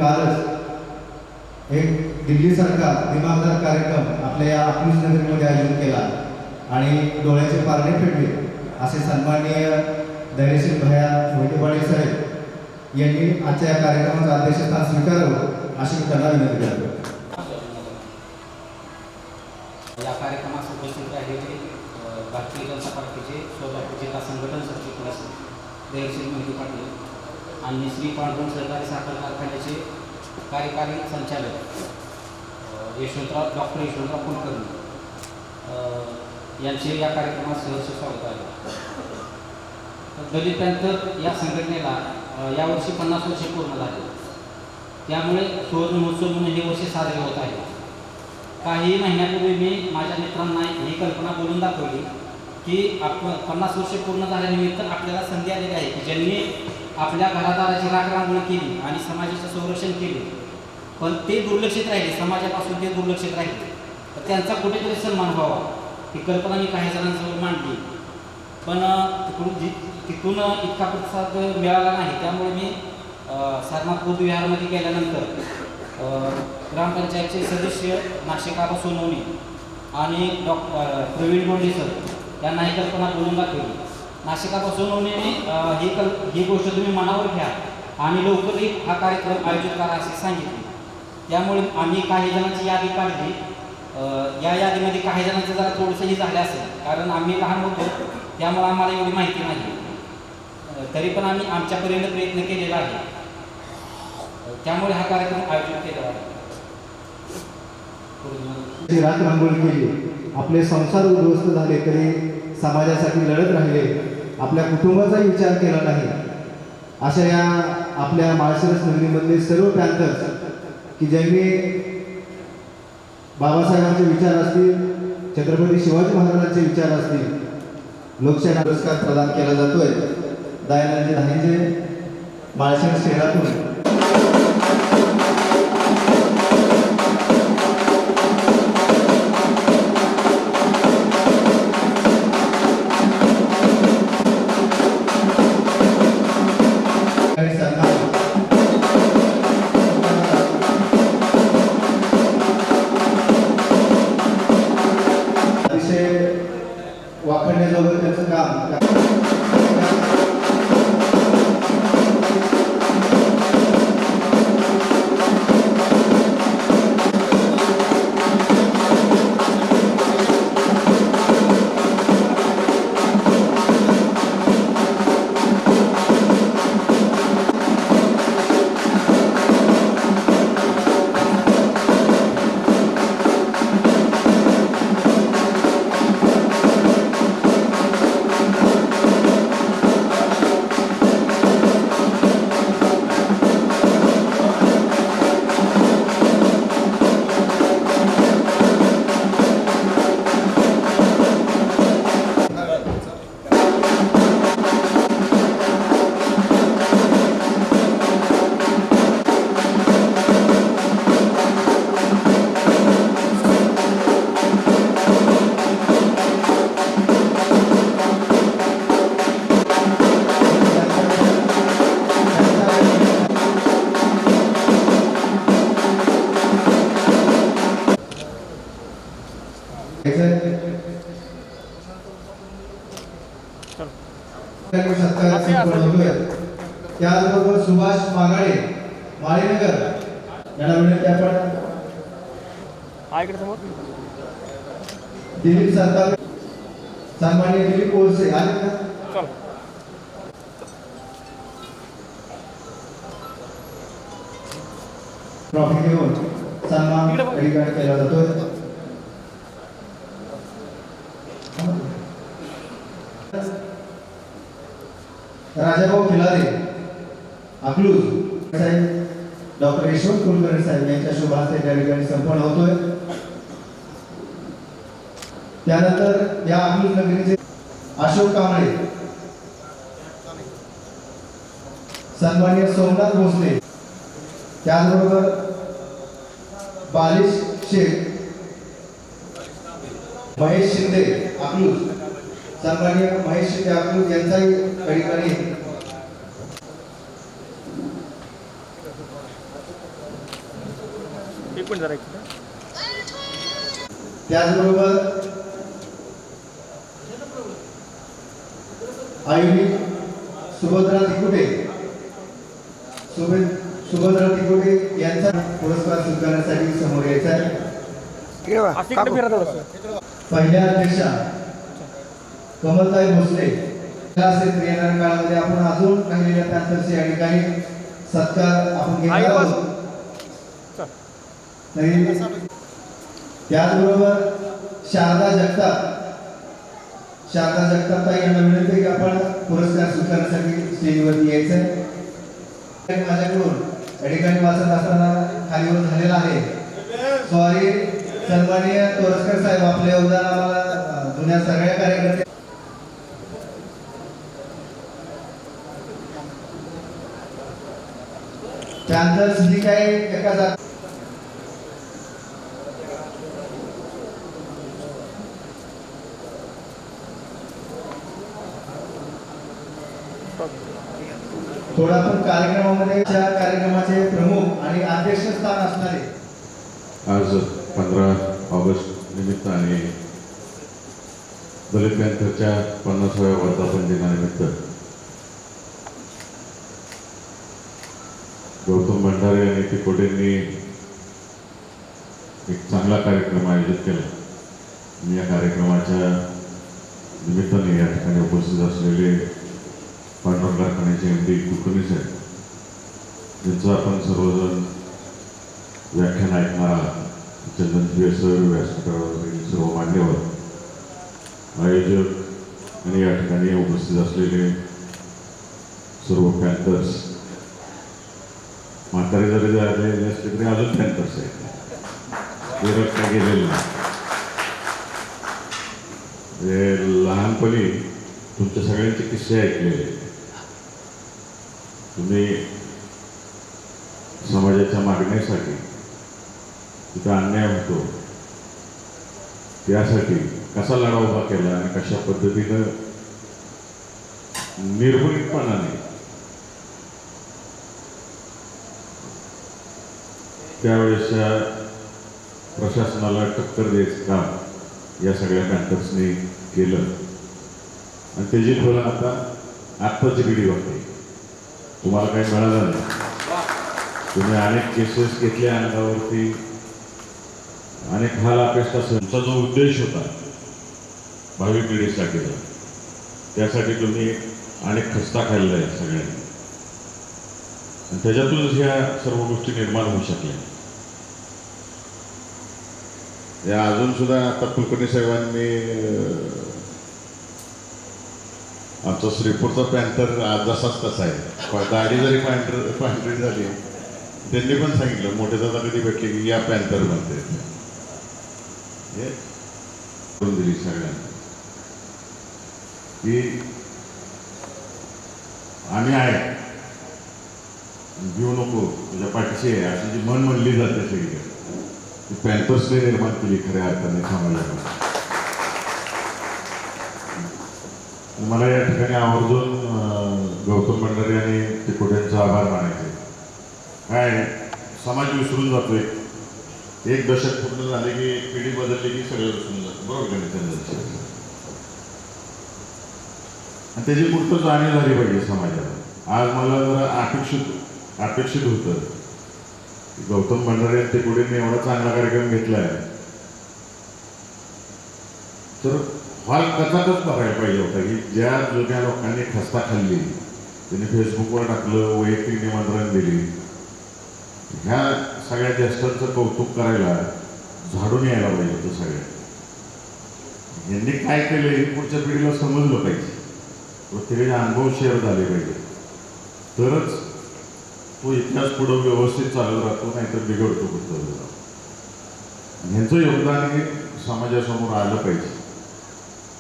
कालच एक दिल्लीसारखा दिमागदार कार्यक्रम आपल्या या अकलूज नगरीमध्ये आयोजित केला आणि डोळ्याचे पारणे फेडले असे सन्माननीय धैर्यशील भैया मोहिते साहेब यांनी आजच्या या कार्यक्रमाचं अध्यक्षस्थान स्वीकारावं अशी मी त्यांना विनंती करतो. या कार्यक्रमास उपस्थित राहिलेले भारतीय जनता पार्टीचे सोलापूर जिल्हा संघटन सचिव धैर्यशील मोहिते पाटील आणि श्री पांडुरंग सहकारी साखर कारखान्याचे कार्यकारी संचालक डॉक्टर यशवंतराव कुलकर्णी यांचे या कार्यक्रमात सहर्ष स्वागत आहे. दलित पॅंथर या संघटनेला यावर्षी 50 वर्षे पूर्ण झाले. त्यामुळे सुवर्ण महोत्सव म्हणून हे वर्षे साजरे होत आहे. काही महिन्यापूर्वी मी माझ्या मित्रांना ही कल्पना बोलून दाखवली की 50 वर्षे पूर्ण झाल्यानिमित्त आपल्याला संधी आलेली आहे की ज्यांनी आपल्या घरादाराची राखरांगोळी केली आणि समाजाचे संरक्षण केले, पण ते दुर्लक्षित राहिले, समाजापासून ते दुर्लक्षित राहिले, तर त्यांचा कुठेतरी सन्मान व्हावा ही कल्पना मी काही जणांसमोर मांडली. पण तिकडून इतका प्रतिसाद मिळाला नाही. त्यामुळे मी सारनाथ बौद्ध विहारमध्ये गेल्यानंतर ग्रामपंचायतचे सदस्य नाशिक आबा सोनवणे आणि प्रवीण गोंडे सर यांना ही कल्पना बोलून दाखवली. नाशिक आबा सोनवणेने ही गोष्ट तुम्ही मनावर घ्या आणि लवकरही हा कार्यक्रम आयोजित करा असे सांगितले. त्यामुळे आम्ही काही जणांची यादी काढली. या यादीमध्ये काही जणांचं जरा थोडंसंही झालं असेल, कारण आम्ही लहान होतो त्यामुळे आम्हाला एवढी माहिती नाही. तरी पण आम्ही आमच्यापर्यंत प्रयत्न केलेला आहे. त्यामुळे हा कार्यक्रम आयोजित केला आहे. राखरांगोळी केली, आपले संसार उद्ध्वस्त झाले तरी समाजासाठी लढत राहिले, आपल्या कुटुंबाचाही विचार केला नाही. अशा या आपल्या माळशिरस नगरीमधले सर्व पॅंथर्स की ज्यांनी बाबासाहेबांचे विचार असतील, छत्रपती शिवाजी महाराजांचे विचार असतील, लोकशाही पुरस्कार प्रदान केला जातोय. दयानंद धाईंजे माळशिरस शहरातून वाखडण्याजोगं त्यांचं काम. त्याचबरोबर सुभाष मागाडे माळीनगर यांना विनंती आपण. दिलीप सरकार सन्माननीय दिलीप कोळसे आले का? ट्रॉफी घेऊन सन्मान केला जातोय. राजाभाऊ खिलारे अकलूज साहेब डॉक्टर यशवंत कुलकर्णी साहेब यांच्या शुभ हस्ते त्या ठिकाणी संपन्न होतोय. त्यानंतर या अकलूज नगरीचे अशोक कांबळे, सन्माननीय सोमनाथ भोसले, त्याचबरोबर बालिश शेख, महेश शिंदे अकलूज, सन्माननीय महेश शिंदे अकलूज यांचाही ठिकाणी मिनिट जरा त्याचबरोबर आयुनी सुभद्रा तिकुटे सुभद्रा तिकुटे यांचा पुरस्कार स्वीकारण्यासाठी समोर यायचा आहे. असं इकडे फिरा थोडंसं. पहिल्या अध्यक्षा कमलताई भोसले असेल येणाऱ्या काळामध्ये आपण अजून राहिलेल्या पॅन्थर्सचे आणि काही सत्कार आपण घेणार आहोत. त्याचबरोबर शारदा जगताप ताई यांना विनंती आहे की आपण पुरस्कार स्वीकारण्यासाठी स्टेजवरती यायचं आहे. माझ्याकडून या ठिकाणी वाचत असताना खालीवर झालेला आहे. सॉरी सन्माननीय तोरसकर साहेब, आपले योगदान आम्हाला जुन्या सगळ्या कार्यकर्ते पॅन्थर्स ही काही एका जात थोडा पण कार्यक्रमामध्ये कार्यक्रमाचे प्रमुख आणि अध्यक्षस्थान असणारे आज 15 ऑगस्ट निमित्ताने दलित पॅन्थरच्या 50व्या वर्धापन दिनानिमित्त गौतम भंडारे आणि तिकोटेंनी एक चांगला कार्यक्रम आयोजित केला. मी या कार्यक्रमाच्या निमित्ताने या ठिकाणी उपस्थित असलेले पांडुरंग कारखान्याचे MD कुलकर्णी साहेब यांचं आपण सर्वजण व्याख्यान ऐकणारा चंदनप्रिय सर, व्यासपीठावरील सर्व मान्यवर, आयोजक आणि या ठिकाणी उपस्थित असलेले सर्व पॅन्थर्स, म्हातारे जरी झालेले असले तरी अजून पॅन्थर्स आहेत, ते रक्त गेलेलं नाही. लहानपणी तुमच्या सगळ्यांचे किस्से ऐकलेले, तुम्ही समाजाच्या मागणीसाठी तिथं अन्याय होतो त्यासाठी कसा लढा उभा केला आणि कशा पद्धतीनं निर्भीडपणाने त्यावेळेसच्या प्रशासनाला टक्कर द्यायचं काम या सगळ्या पॅन्थर्सनी केलं आणि त्याची फळं आत्ताची पिढी बघते. तुम्हाला काही मिळालं नाही. तुम्ही अनेक केसेस घेतल्या अंगावरती, अनेक हाल अपेक्षा. तुमचा जो उद्देश होता भावी पिढीसाठीचा, त्यासाठी तुम्ही अनेक खस्ता खाल्ला आहे सगळ्यांनी आणि त्याच्यातूनच ह्या सर्व गोष्टी निर्माण होऊ शकल्या. या अजून सुद्धा आता कुलकर्णी साहेबांनी आमचा श्रीपूरचा पॅन्थर आज जसाच तसा आहे. दाढी जरी पांढरी झाली, त्यांनी पण सांगितलं मोठे दादा कधी भेटले की या पॅन्थर बनते हे करून दिली सगळ्यांना की आम्ही आहे, घेऊ नको, तुझ्या पाठीशी आहे, अशी जी मन म्हणली जाते सगळीकडे, ती पॅन्थर्सने निर्माण केली खऱ्या अर्थाने समाजाला. मला या ठिकाणी आवर्जून गौतम भंडारे आणि तिकोटेंचा आभार मानायचे. काय समाज विसरून जातोय, एक दशक पूर्ण झाले की पिढी बदलली की सगळं विसरून जातं, बरोबर का नाही? आणि त्याची पूर्त जाणीव झाली पाहिजे समाजाला. आज मला जरा अपेक्षित होतं की गौतम भंडारे आणि तिकोटेंनी एवढा चांगला कार्यक्रम घेतला आहे तर हॉल कथाच बघायला पाहिजे होता की ज्या जुन्या लोकांनी खस्ता खाल्ली, त्यांनी फेसबुकवर टाकलं, वैयक्तिक निमंत्रण दिली, ह्या सगळ्या ज्येष्ठांचं कौतुक करायला झाडून यायला पाहिजे होतं. सगळ्या यांनी काय केलं हे पुढच्या पिढीला समजलं पाहिजे, प्रत्येकाचे अनुभव शेअर झाले पाहिजे, तरच तो इतिहास पुढं व्यवस्थित चालत राहतो, नाहीतर बिघडतो पुढचं. ह्यांचं योगदान हे समाजासमोर आलं पाहिजे.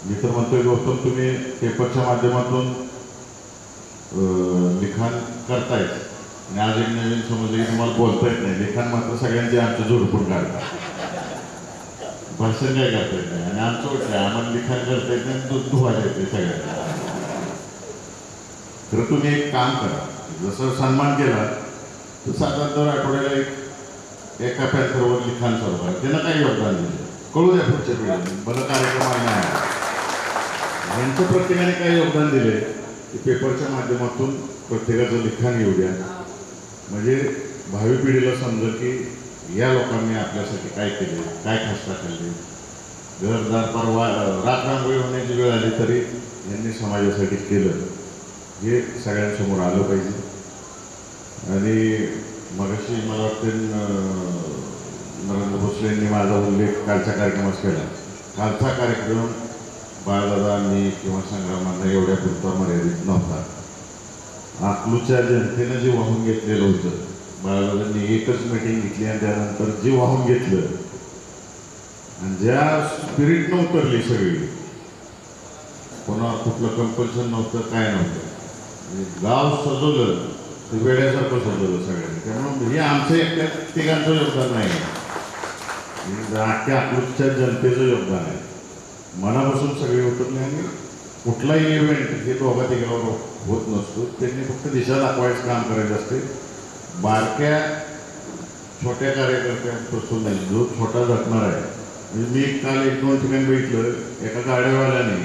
मी तर म्हणतोय गौतम, तुम्ही पेपरच्या माध्यमातून लिखाण करतायत आणि आज एक नवीन समजलं की तुम्हाला बोलता येत नाही. लिखाण मात्र सगळ्यांचे आमचं जोडपून काढतात, भाषण काय करता येत नाही आणि आमचं वाटतं आम्हाला लिखाण करता येत नाही, दूध धुवायला येते सगळ्यांना. तर तुम्ही एक काम करा, जसं सन्मान केला तर साधारणतः आठवड्याला एक एका पॅन्थरवर लिखाण चालू करा, त्यांना काय योगदान दिलं कळू द्या पुढच्या पिढीला. मला कार्यक्रमाला नाही यांचं प्रत्येकाने काय योगदान दिले ते पेपरच्या माध्यमातून प्रत्येकाचं लिखाण येऊ द्या, म्हणजे भावी पिढीला समजेल की या लोकांनी आपल्यासाठी काय केले, काय खस्ता खाल्ले. घरदार परवा रात्रंगोळी होण्याची वेळ आली तरी यांनी समाजासाठी केलं हे सगळ्यांसमोर आलं पाहिजे. आणि मगाशी मला वाटतं नरेंद्र भोसले यांनी माझा उल्लेख कालच्या कार्यक्रमात केला. कालचा कार्यक्रम बाळदादा मी किंवा संग्रामांना एवढ्या पुरता मर्यादित नव्हता. अकलूजच्या जनतेनं जे वाहून घेतलेलं होतं, बाळदादांनी एकच मीटिंग घेतली आणि त्यानंतर जे वाहून घेतलं आणि ज्या स्पिरिटनं उतरली सगळी, कोणावर कुठलं कंपल्शन नव्हतं, काय नव्हतं, गाव सजवलं ते वेड्यासारखं सजवलं सगळ्यांनी. त्यामुळे हे आमचं एकट्या तिघांचं योगदान नाही, अख्ख्या अकलूजच्या जनतेचं योगदान आहे. मनापासून सगळे उतरले आणि कुठलाही इव्हेंट हे दोघा तिघावर होत नसतो, त्यांनी फक्त दिशा दाखवायचं काम करायचं असते. बारक्या छोट्या कार्यकर्त्यांपासून नाही, जो छोटा झटणार आहे. म्हणजे मी काल 1-2 ठिकाणी बघितलं, एका गाड्यावाल्याने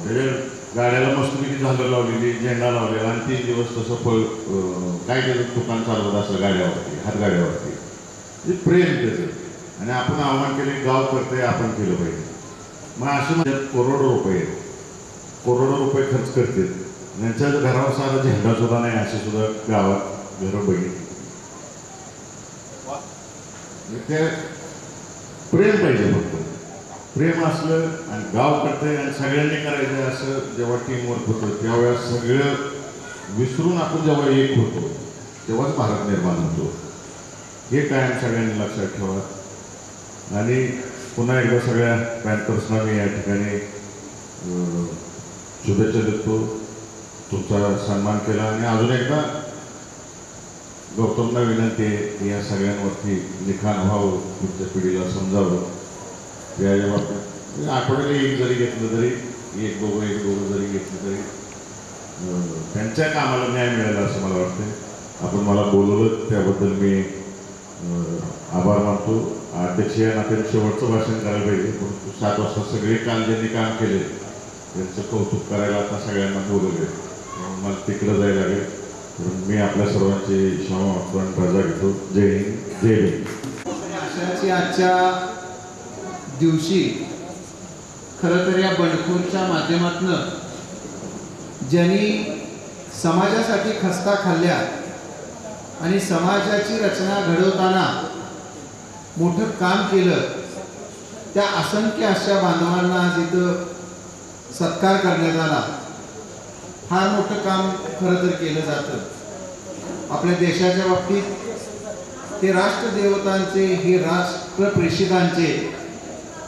त्याच्या गाड्याला मस्तपैकी झाडं लावलेली, झेंडा लावलेला आणि 3 दिवस तसं काय त्याचं दुकान चालवत असं गाड्यावरती, हातगाड्यावरती. म्हणजे प्रेम त्याचं. आणि आपण आव्हान केले, गाव करते आपण केलं पाहिजे. मग असे म्हणजे करोडो रुपये खर्च करते, यांच्या घरावर सारा झेंडा सुद्धा नाही, असे सुद्धा गावात घरं बघितली. ते प्रेम पाहिजे, फक्त प्रेम असलं आणि गाव करते आणि सगळ्यांनी करायचं असं जेव्हा टीमवर्क होतं त्यावेळेस सगळं विसरून आपण जेव्हा एक होतो तेव्हाच भारत निर्माण होतो. हे कायम सगळ्यांनी लक्षात ठेवा. आणि पुन्हा एकदा सगळ्या पॅन्थर्सना मी या ठिकाणी शुभेच्छा देतो. तुमचा सन्मान केला आणि अजून एकदा गौतमला विनंती आहे की या सगळ्यांवरती लिखाण व्हावं, पुढच्या पिढीला समजावं. त्याच्या बाबतीत आठवड्याला एक जरी घेतलं तरी, एक दोघं जरी घेतलं तरी त्यांच्या कामाला न्याय मिळाला असं मला वाटतं. आपण मला बोलवलं त्याबद्दल मी आभार मानतो. अध्यक्ष या नात्याने शेवटचं भाषण करायला पाहिजे, परंतु 7 वाजता सगळे काल ज्यांनी काम केले त्यांचं कौतुक करायला आता सगळ्यांना बोलवले, मला तिकडं जायला लागेल. मी आपल्या सर्वांची क्षमा मागतो आणि रजा घेतो. जय हिंद, जय भीम. अशाची आजच्या दिवशी खरं तर या बंडखोरच्या माध्यमातून ज्यांनी समाजासाठी खस्ता खाल्ल्या आणि समाजाची रचना घडवताना मोठं काम केलं, त्या असंख्य अशा बांधवांना आज इथं सत्कार करण्यात आला. फार मोठं काम खरं तर केलं जातं आपल्या देशाच्या बाबतीत. ते राष्ट्रदेवतांचे, हे राष्ट्रप्रेषितांचे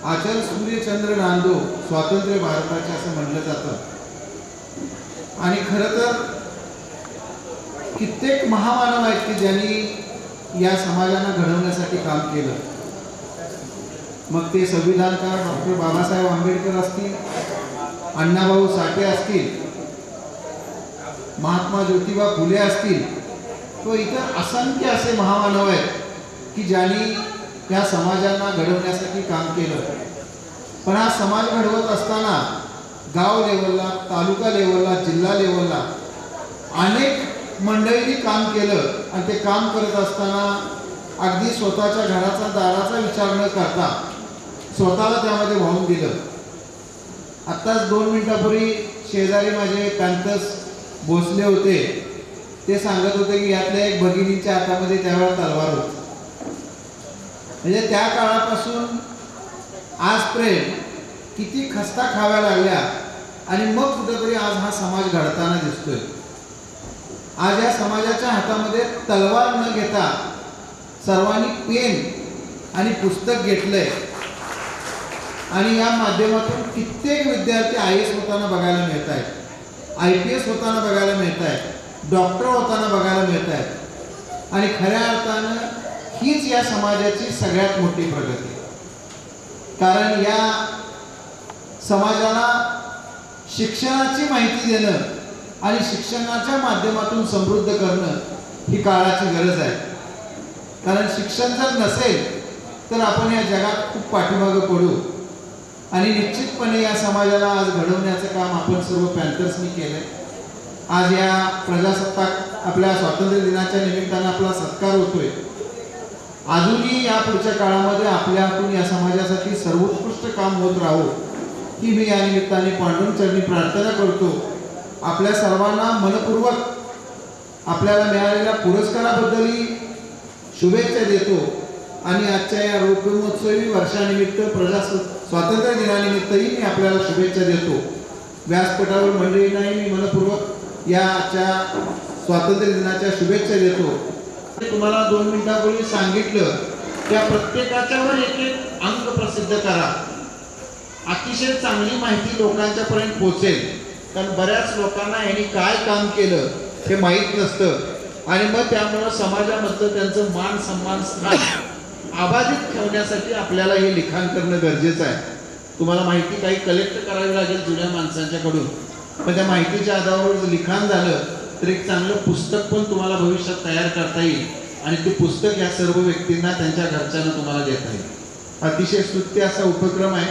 आचल सूर्यचंद्र नांदो स्वातंत्र्य भारताचे असं म्हटलं जातं. आणि खरं तर कित्येक महामानव आहेत की ज्यांनी या समाजाला घडवण्यासाठी काम केलं. मग ते संविधानकार डॉक्टर बाबासाहेब आंबेडकर असतील, अण्णाभाऊ साठे असतील, महात्मा ज्योतिबा फुले असतील, तो इतर असंख्य असे महामानव आहेत की ज्यांनी या समाजांना घडवण्यासाठी काम केलं. पण हा समाज घडवत असताना गाव लेवलला, तालुका लेवलला, जिल्हा लेवलला अनेक मंडळींनी काम केलं. आणि ते काम करत असताना अगदी स्वतःच्या घराचा दाराचा विचार न करता स्वतःला त्यामध्ये वाहून दिलं. आत्ताच 2 मिनिटापूर्वी शेजारी माझे पॅन्थर्स भोसले होते, ते सांगत होते की यातल्या एक भगिनीच्या हातामध्ये त्यावेळेला तलवार होती. म्हणजे त्या काळापासून आजपर्यंत किती खस्ता खाव्या लागल्या आणि मग कुठेतरी आज हा समाज घडताना दिसतोय. आज या समाजाच्या हातामध्ये तलवार न घेता सर्वांनी पेन आणि पुस्तक घेतलंय आणि या माध्यमातून कित्येक विद्यार्थी IAS होताना बघायला मिळत आहेत, IPS होताना बघायला मिळत आहेत, डॉक्टर होताना बघायला मिळत आहेत. आणि खऱ्या अर्थानं हीच या समाजाची सगळ्यात मोठी प्रगती. कारण या समाजाला शिक्षणाची माहिती देणं आणि शिक्षणाच्या माध्यमातून समृद्ध करणं ही काळाची गरज आहे. कारण शिक्षण जर नसेल तर आपण या जगात खूप पाठीमागं पडू. आणि निश्चितपणे या समाजाला आज घडवण्याचं काम आपण सर्व पॅन्थर्सनी केलं. आज या प्रजासत्ताक आपल्या स्वातंत्र्य दिनाच्या निमित्तानं आपला सत्कार होतोय. अजूनही या पुढच्या काळामध्ये आपल्या हातून या समाजासाठी सर्वोत्कृष्ट काम होत राहो ही मी या निमित्ताने पांडुरंगाचरणी प्रार्थना करतो. आपल्या सर्वांना मनपूर्वक आपल्याला मिळालेल्या पुरस्काराबद्दलही शुभेच्छा देतो. आणि आजच्या या रौप्यमहोत्सवी वर्षानिमित्त स्वातंत्र्य दिनानिमित्तही मी आपल्याला शुभेच्छा देतो. व्यासपीठावर मंडळींनाही मी मनपूर्वक या आजच्या स्वातंत्र्य दिनाच्या शुभेच्छा देतो. तुम्हाला 2 मिनिटांपूर्वी सांगितलं त्या प्रत्येकाच्यावर एक एक अंक प्रसिद्ध करा. अतिशय चांगली माहिती लोकांच्यापर्यंत पोहोचेल. कारण बऱ्याच लोकांना यांनी काय काम केलं हे माहीत नसतं आणि मग त्यामुळं समाजामधलं त्यांचं मान सन्मान स्थान अबाधित ठेवण्यासाठी आपल्याला हे लिखाण करणं गरजेचं आहे. तुम्हाला माहिती काही कलेक्ट करावी लागेल जुन्या माणसांच्याकडून, पण त्या माहितीच्या आधारावर जर लिखाण झालं तर एक चांगलं पुस्तक पण तुम्हाला भविष्यात तयार करता येईल आणि ते पुस्तक या सर्व व्यक्तींना त्यांच्या घरच्यांना तुम्हाला देता येईल. अतिशय स्तुत्य असा उपक्रम आहे.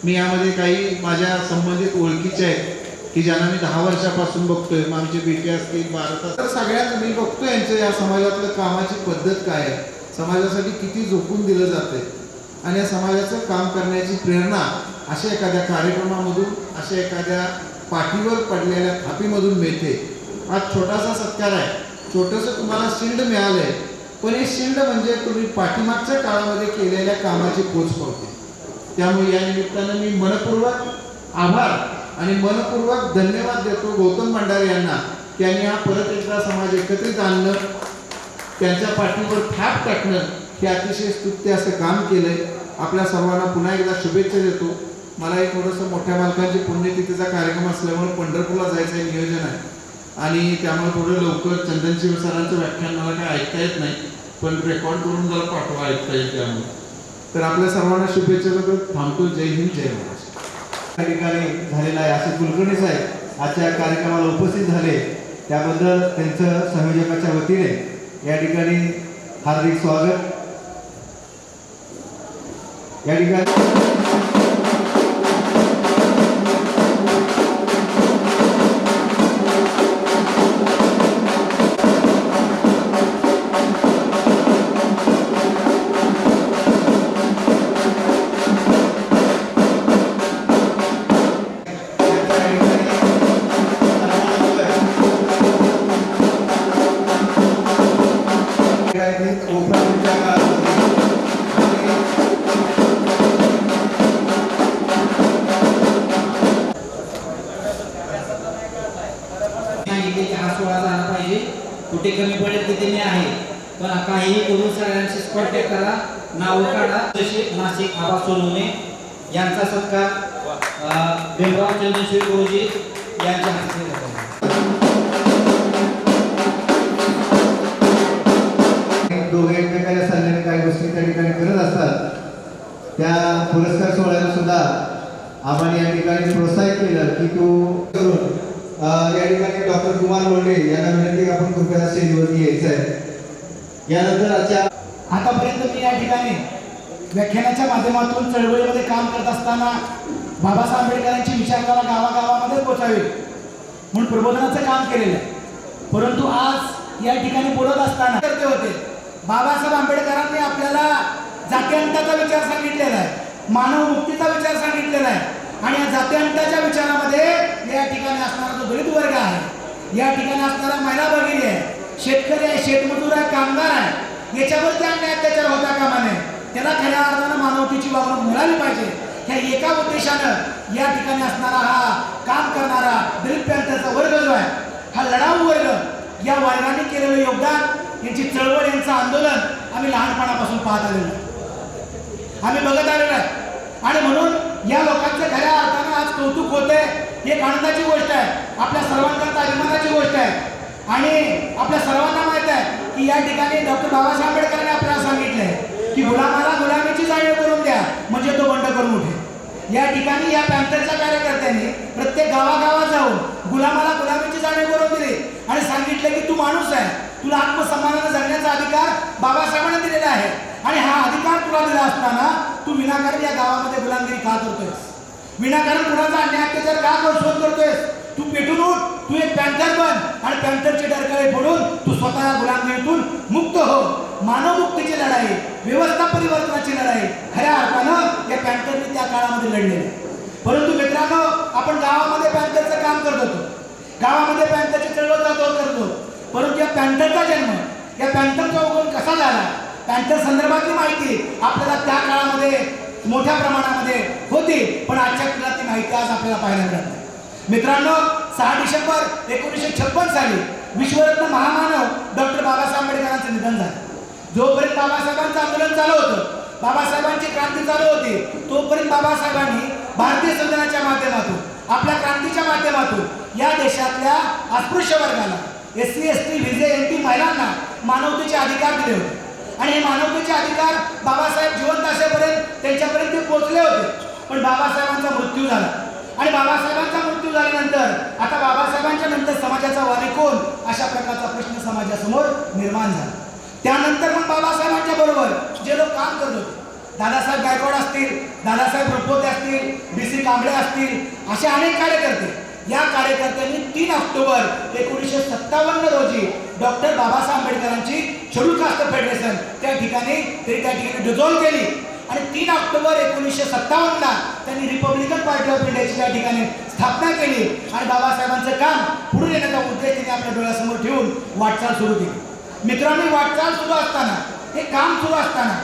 मी यामध्ये काही माझ्या संबंधित ओळखीचे आहेत की ज्यांना मी 10 वर्षापासून बघतोय. मग आमचे बेटे असतील, भारतात तर सगळ्यात मी बघतोय यांचं या समाजातलं कामाची पद्धत काय आहे, समाजासाठी किती झोकून दिलं जाते आणि या समाजाचं काम करण्याची प्रेरणा अशा एखाद्या कार्यक्रमामधून, अशा एखाद्या पाठीवर पडलेल्या थापीमधून मिळते. आज छोटासा सत्कार आहे, छोटंसं तुम्हाला शिल्ड मिळालंय, पण हे शिल्ड म्हणजे तुम्ही पाठीमागच्या काळामध्ये केलेल्या कामाची पोच पावते. त्यामुळे या निमित्तानं मी मनपूर्वक आभार आणि मनपूर्वक धन्यवाद देतो गौतम भंडारे यांना की यांनी हा परत एकदा समाज एकत्रित आणणं, त्यांच्या पाठीवर थाप टाकणं हे अतिशय स्तुत्य असं काम केलंय. आपल्या सर्वांना पुन्हा एकदा शुभेच्छा देतो. मला एक थोडंसं मोठ्या मालकांची पुण्यतिथीचा कार्यक्रम असल्यामुळे पंढरपूरला जायचं नियोजन आहे आणि त्यामुळे थोडं लवकर चंदनशिव सरांचं व्याख्यान मला काय ऐकता येत नाही, पण रेकॉर्ड करून जरा पाठवा ऐकता येईल त्यामुळे. तर आपल्या सर्वांना शुभेच्छा देतो. थांबतो. जय हिंद, जय महाराष्ट्र. त्या ठिकाणी झालेला आहे असे कुलकर्णी साहेब आजच्या कार्यक्रमाला उपस्थित झाले, त्याबद्दल त्यांचं संयोजकाच्या वतीने या ठिकाणी हार्दिक स्वागत. या ठिकाणी कुठे कमी पडेल तिथे मी आहे, पण काहीही करून सगळ्यांशी कॉन्टॅक्ट करा, नाव काढा. जसे नाशिक आबा सोनवणे यांचा सत्कार भीमराव चंद्रशेखर गुरुजी यांच्या हस्ते होतो. दोघे एकमेकांच्या सल्ल्याने काही गोष्टी त्या ठिकाणी करत असतात. त्या पुरस्कार सोहळ्याला सुद्धा आपण या ठिकाणी प्रोत्साहित केलं की तू करून या ठिकाणी डॉक्टर कुमार लोंढे यांना विनंती आपण कृपया स्टेजवरती यायचं आहे. यानंतर आतापर्यंत मी या ठिकाणी व्याख्यानाच्या माध्यमातून चळवळीमध्ये काम करत असताना बाबासाहेब आंबेडकरांची विचारधारा गावागावामध्ये पोचावी म्हणून प्रबोधनाचं काम केलेलं आहे. परंतु आज या ठिकाणी बोलत असताना करते होते बाबासाहेब आंबेडकरांनी आपल्याला जातीअंताचा विचार सांगितलेला आहे, मानव मुक्तीचा विचार सांगितलेला आहे आणि या जातीअंताच्या विचारामध्ये या ठिकाणी असणारा जो दलित वर्ग आहे, या ठिकाणी असणारा महिला भगिनी आहे, शेतकरी आहे, शेतमजूर आहे, कामगार आहे, याच्यावर त्या अन्याय अत्याचार होता कामा नये. त्याला खऱ्या अर्थानं मानवतेची वागणूक मिळाली पाहिजे. ह्या एका उद्देशानं या ठिकाणी असणारा हा काम करणारा दलित पॅंथरचा वर्ग जो आहे, हा लढाऊ वर्ग, या वर्गाने केलेलं योगदान, यांची चळवळ, यांचं आंदोलन आम्ही लहानपणापासून पाहत आलेलो आहे, आम्ही बघत आलेलो आहे. आणि म्हणून या लोकांचं खऱ्या अर्थानं आज कौतुक होते. एक आनंदाची गोष्ट आहे, आपल्या सर्वांकरता अभिमानाची गोष्ट आहे. आणि आपल्या सर्वांना माहित आहे की या ठिकाणी डॉक्टर बाबासाहेब आंबेडकरांनी आपल्याला सांगितलंय की गुलामाला गुलामीची जाणीव करून द्या म्हणजे तो बंड करून उठे. या ठिकाणी या पॅंथरच्या कार्यकर्त्यांनी प्रत्येक गावागावात जाऊन गुलामाला गुलामीची जाणीव करून दिली आणि सांगितलं की तू माणूस आहे, तुला आत्मसन्मानाने जगण्याचा अधिकार बाबासाहेबांनी दिलेला आहे आणि हा अधिकार तुला दिला असताना तू विनाकारण या गावामध्ये गुलामगिरी का करतोयस? विनाकारण कुणाचा अन्याय अत्याचार का शोध करतोयस? तू पेटून उठ, तू एक पॅन्थर बन आणि पॅन्थरचे डरकाळे फोडून तू स्वतः या गुलामगिरीतून मुक्त हो. मानवमुक्तीची लढाई, व्यवस्था परिवर्तनाची लढाई खऱ्या अर्थानं या पॅन्थरने त्या काळामध्ये लढलेली आहे. परंतु मित्रांनो, आपण गावामध्ये पॅन्थरचं काम करत होतो, गावामध्ये पॅन्थरची चळवळ करतो, परंतु या पॅन्थरचा जन्म, या पॅन्थरचा उगम कसा झाला, पॅन्थर संदर्भातली माहिती आपल्याला त्या काळामध्ये मोठ्या प्रमाणामध्ये होती, पण आजच्या काळात ती माहिती आज आपल्याला पाहायला मिळत नाही. मित्रांनो, 6 डिसेंबर 1956 साली विश्वरत्न महामानव डॉक्टर बाबासाहेब आंबेडकरांचं निधन झालं. जोपर्यंत बाबासाहेबांचं आंदोलन चालू होतं, बाबासाहेबांची क्रांती चालू होती, तोपर्यंत बाबासाहेबांनी भारतीय संविधानाच्या माध्यमातून, आपल्या क्रांतीच्या माध्यमातून या देशातल्या अस्पृश्य वर्गाला, SC ST VJ NT महिलांना मानवतेचे अधिकार दिले होते आणि हे मानवतेचे अधिकार बाबासाहेब जिवंत असेपर्यंत त्यांच्यापर्यंत ते पोहोचले होते. पण बाबासाहेबांचा मृत्यू झाला आणि बाबासाहेबांचा मृत्यू झाल्यानंतर आता बाबासाहेबांच्या नंतर समाजाचा वाली कोण, अशा प्रकारचा प्रश्न समाजासमोर निर्माण झाला. त्यानंतर मग बाबासाहेबांच्या बरोबर जे लोक काम करत होते, दादासाहेब गायकवाड असतील, दादासाहेब रुपवते असतील, BC कांबळे असतील, असे अनेक कार्यकर्ते, या कार्यकर्त्यांनी 3 ऑक्टोबर 1957 रोजी डॉक्टर बाबासाहेब आंबेडकरांची शेड्यूल कास्ट फेडरेशन त्या ठिकाणी डिझॉल्व केली आणि 3 ऑक्टोबर 1957 त्यांनी रिपब्लिकन पार्टी ऑफ इंडियाची त्या ठिकाणी स्थापना केली आणि बाबासाहेबांचं काम पुढे नेण्याचा उद्देश त्यांनी आपल्या डोळ्यासमोर ठेवून वाटचाल सुरू केली. मित्रांनो, वाटचाल सुरू असताना, हे काम सुरू असताना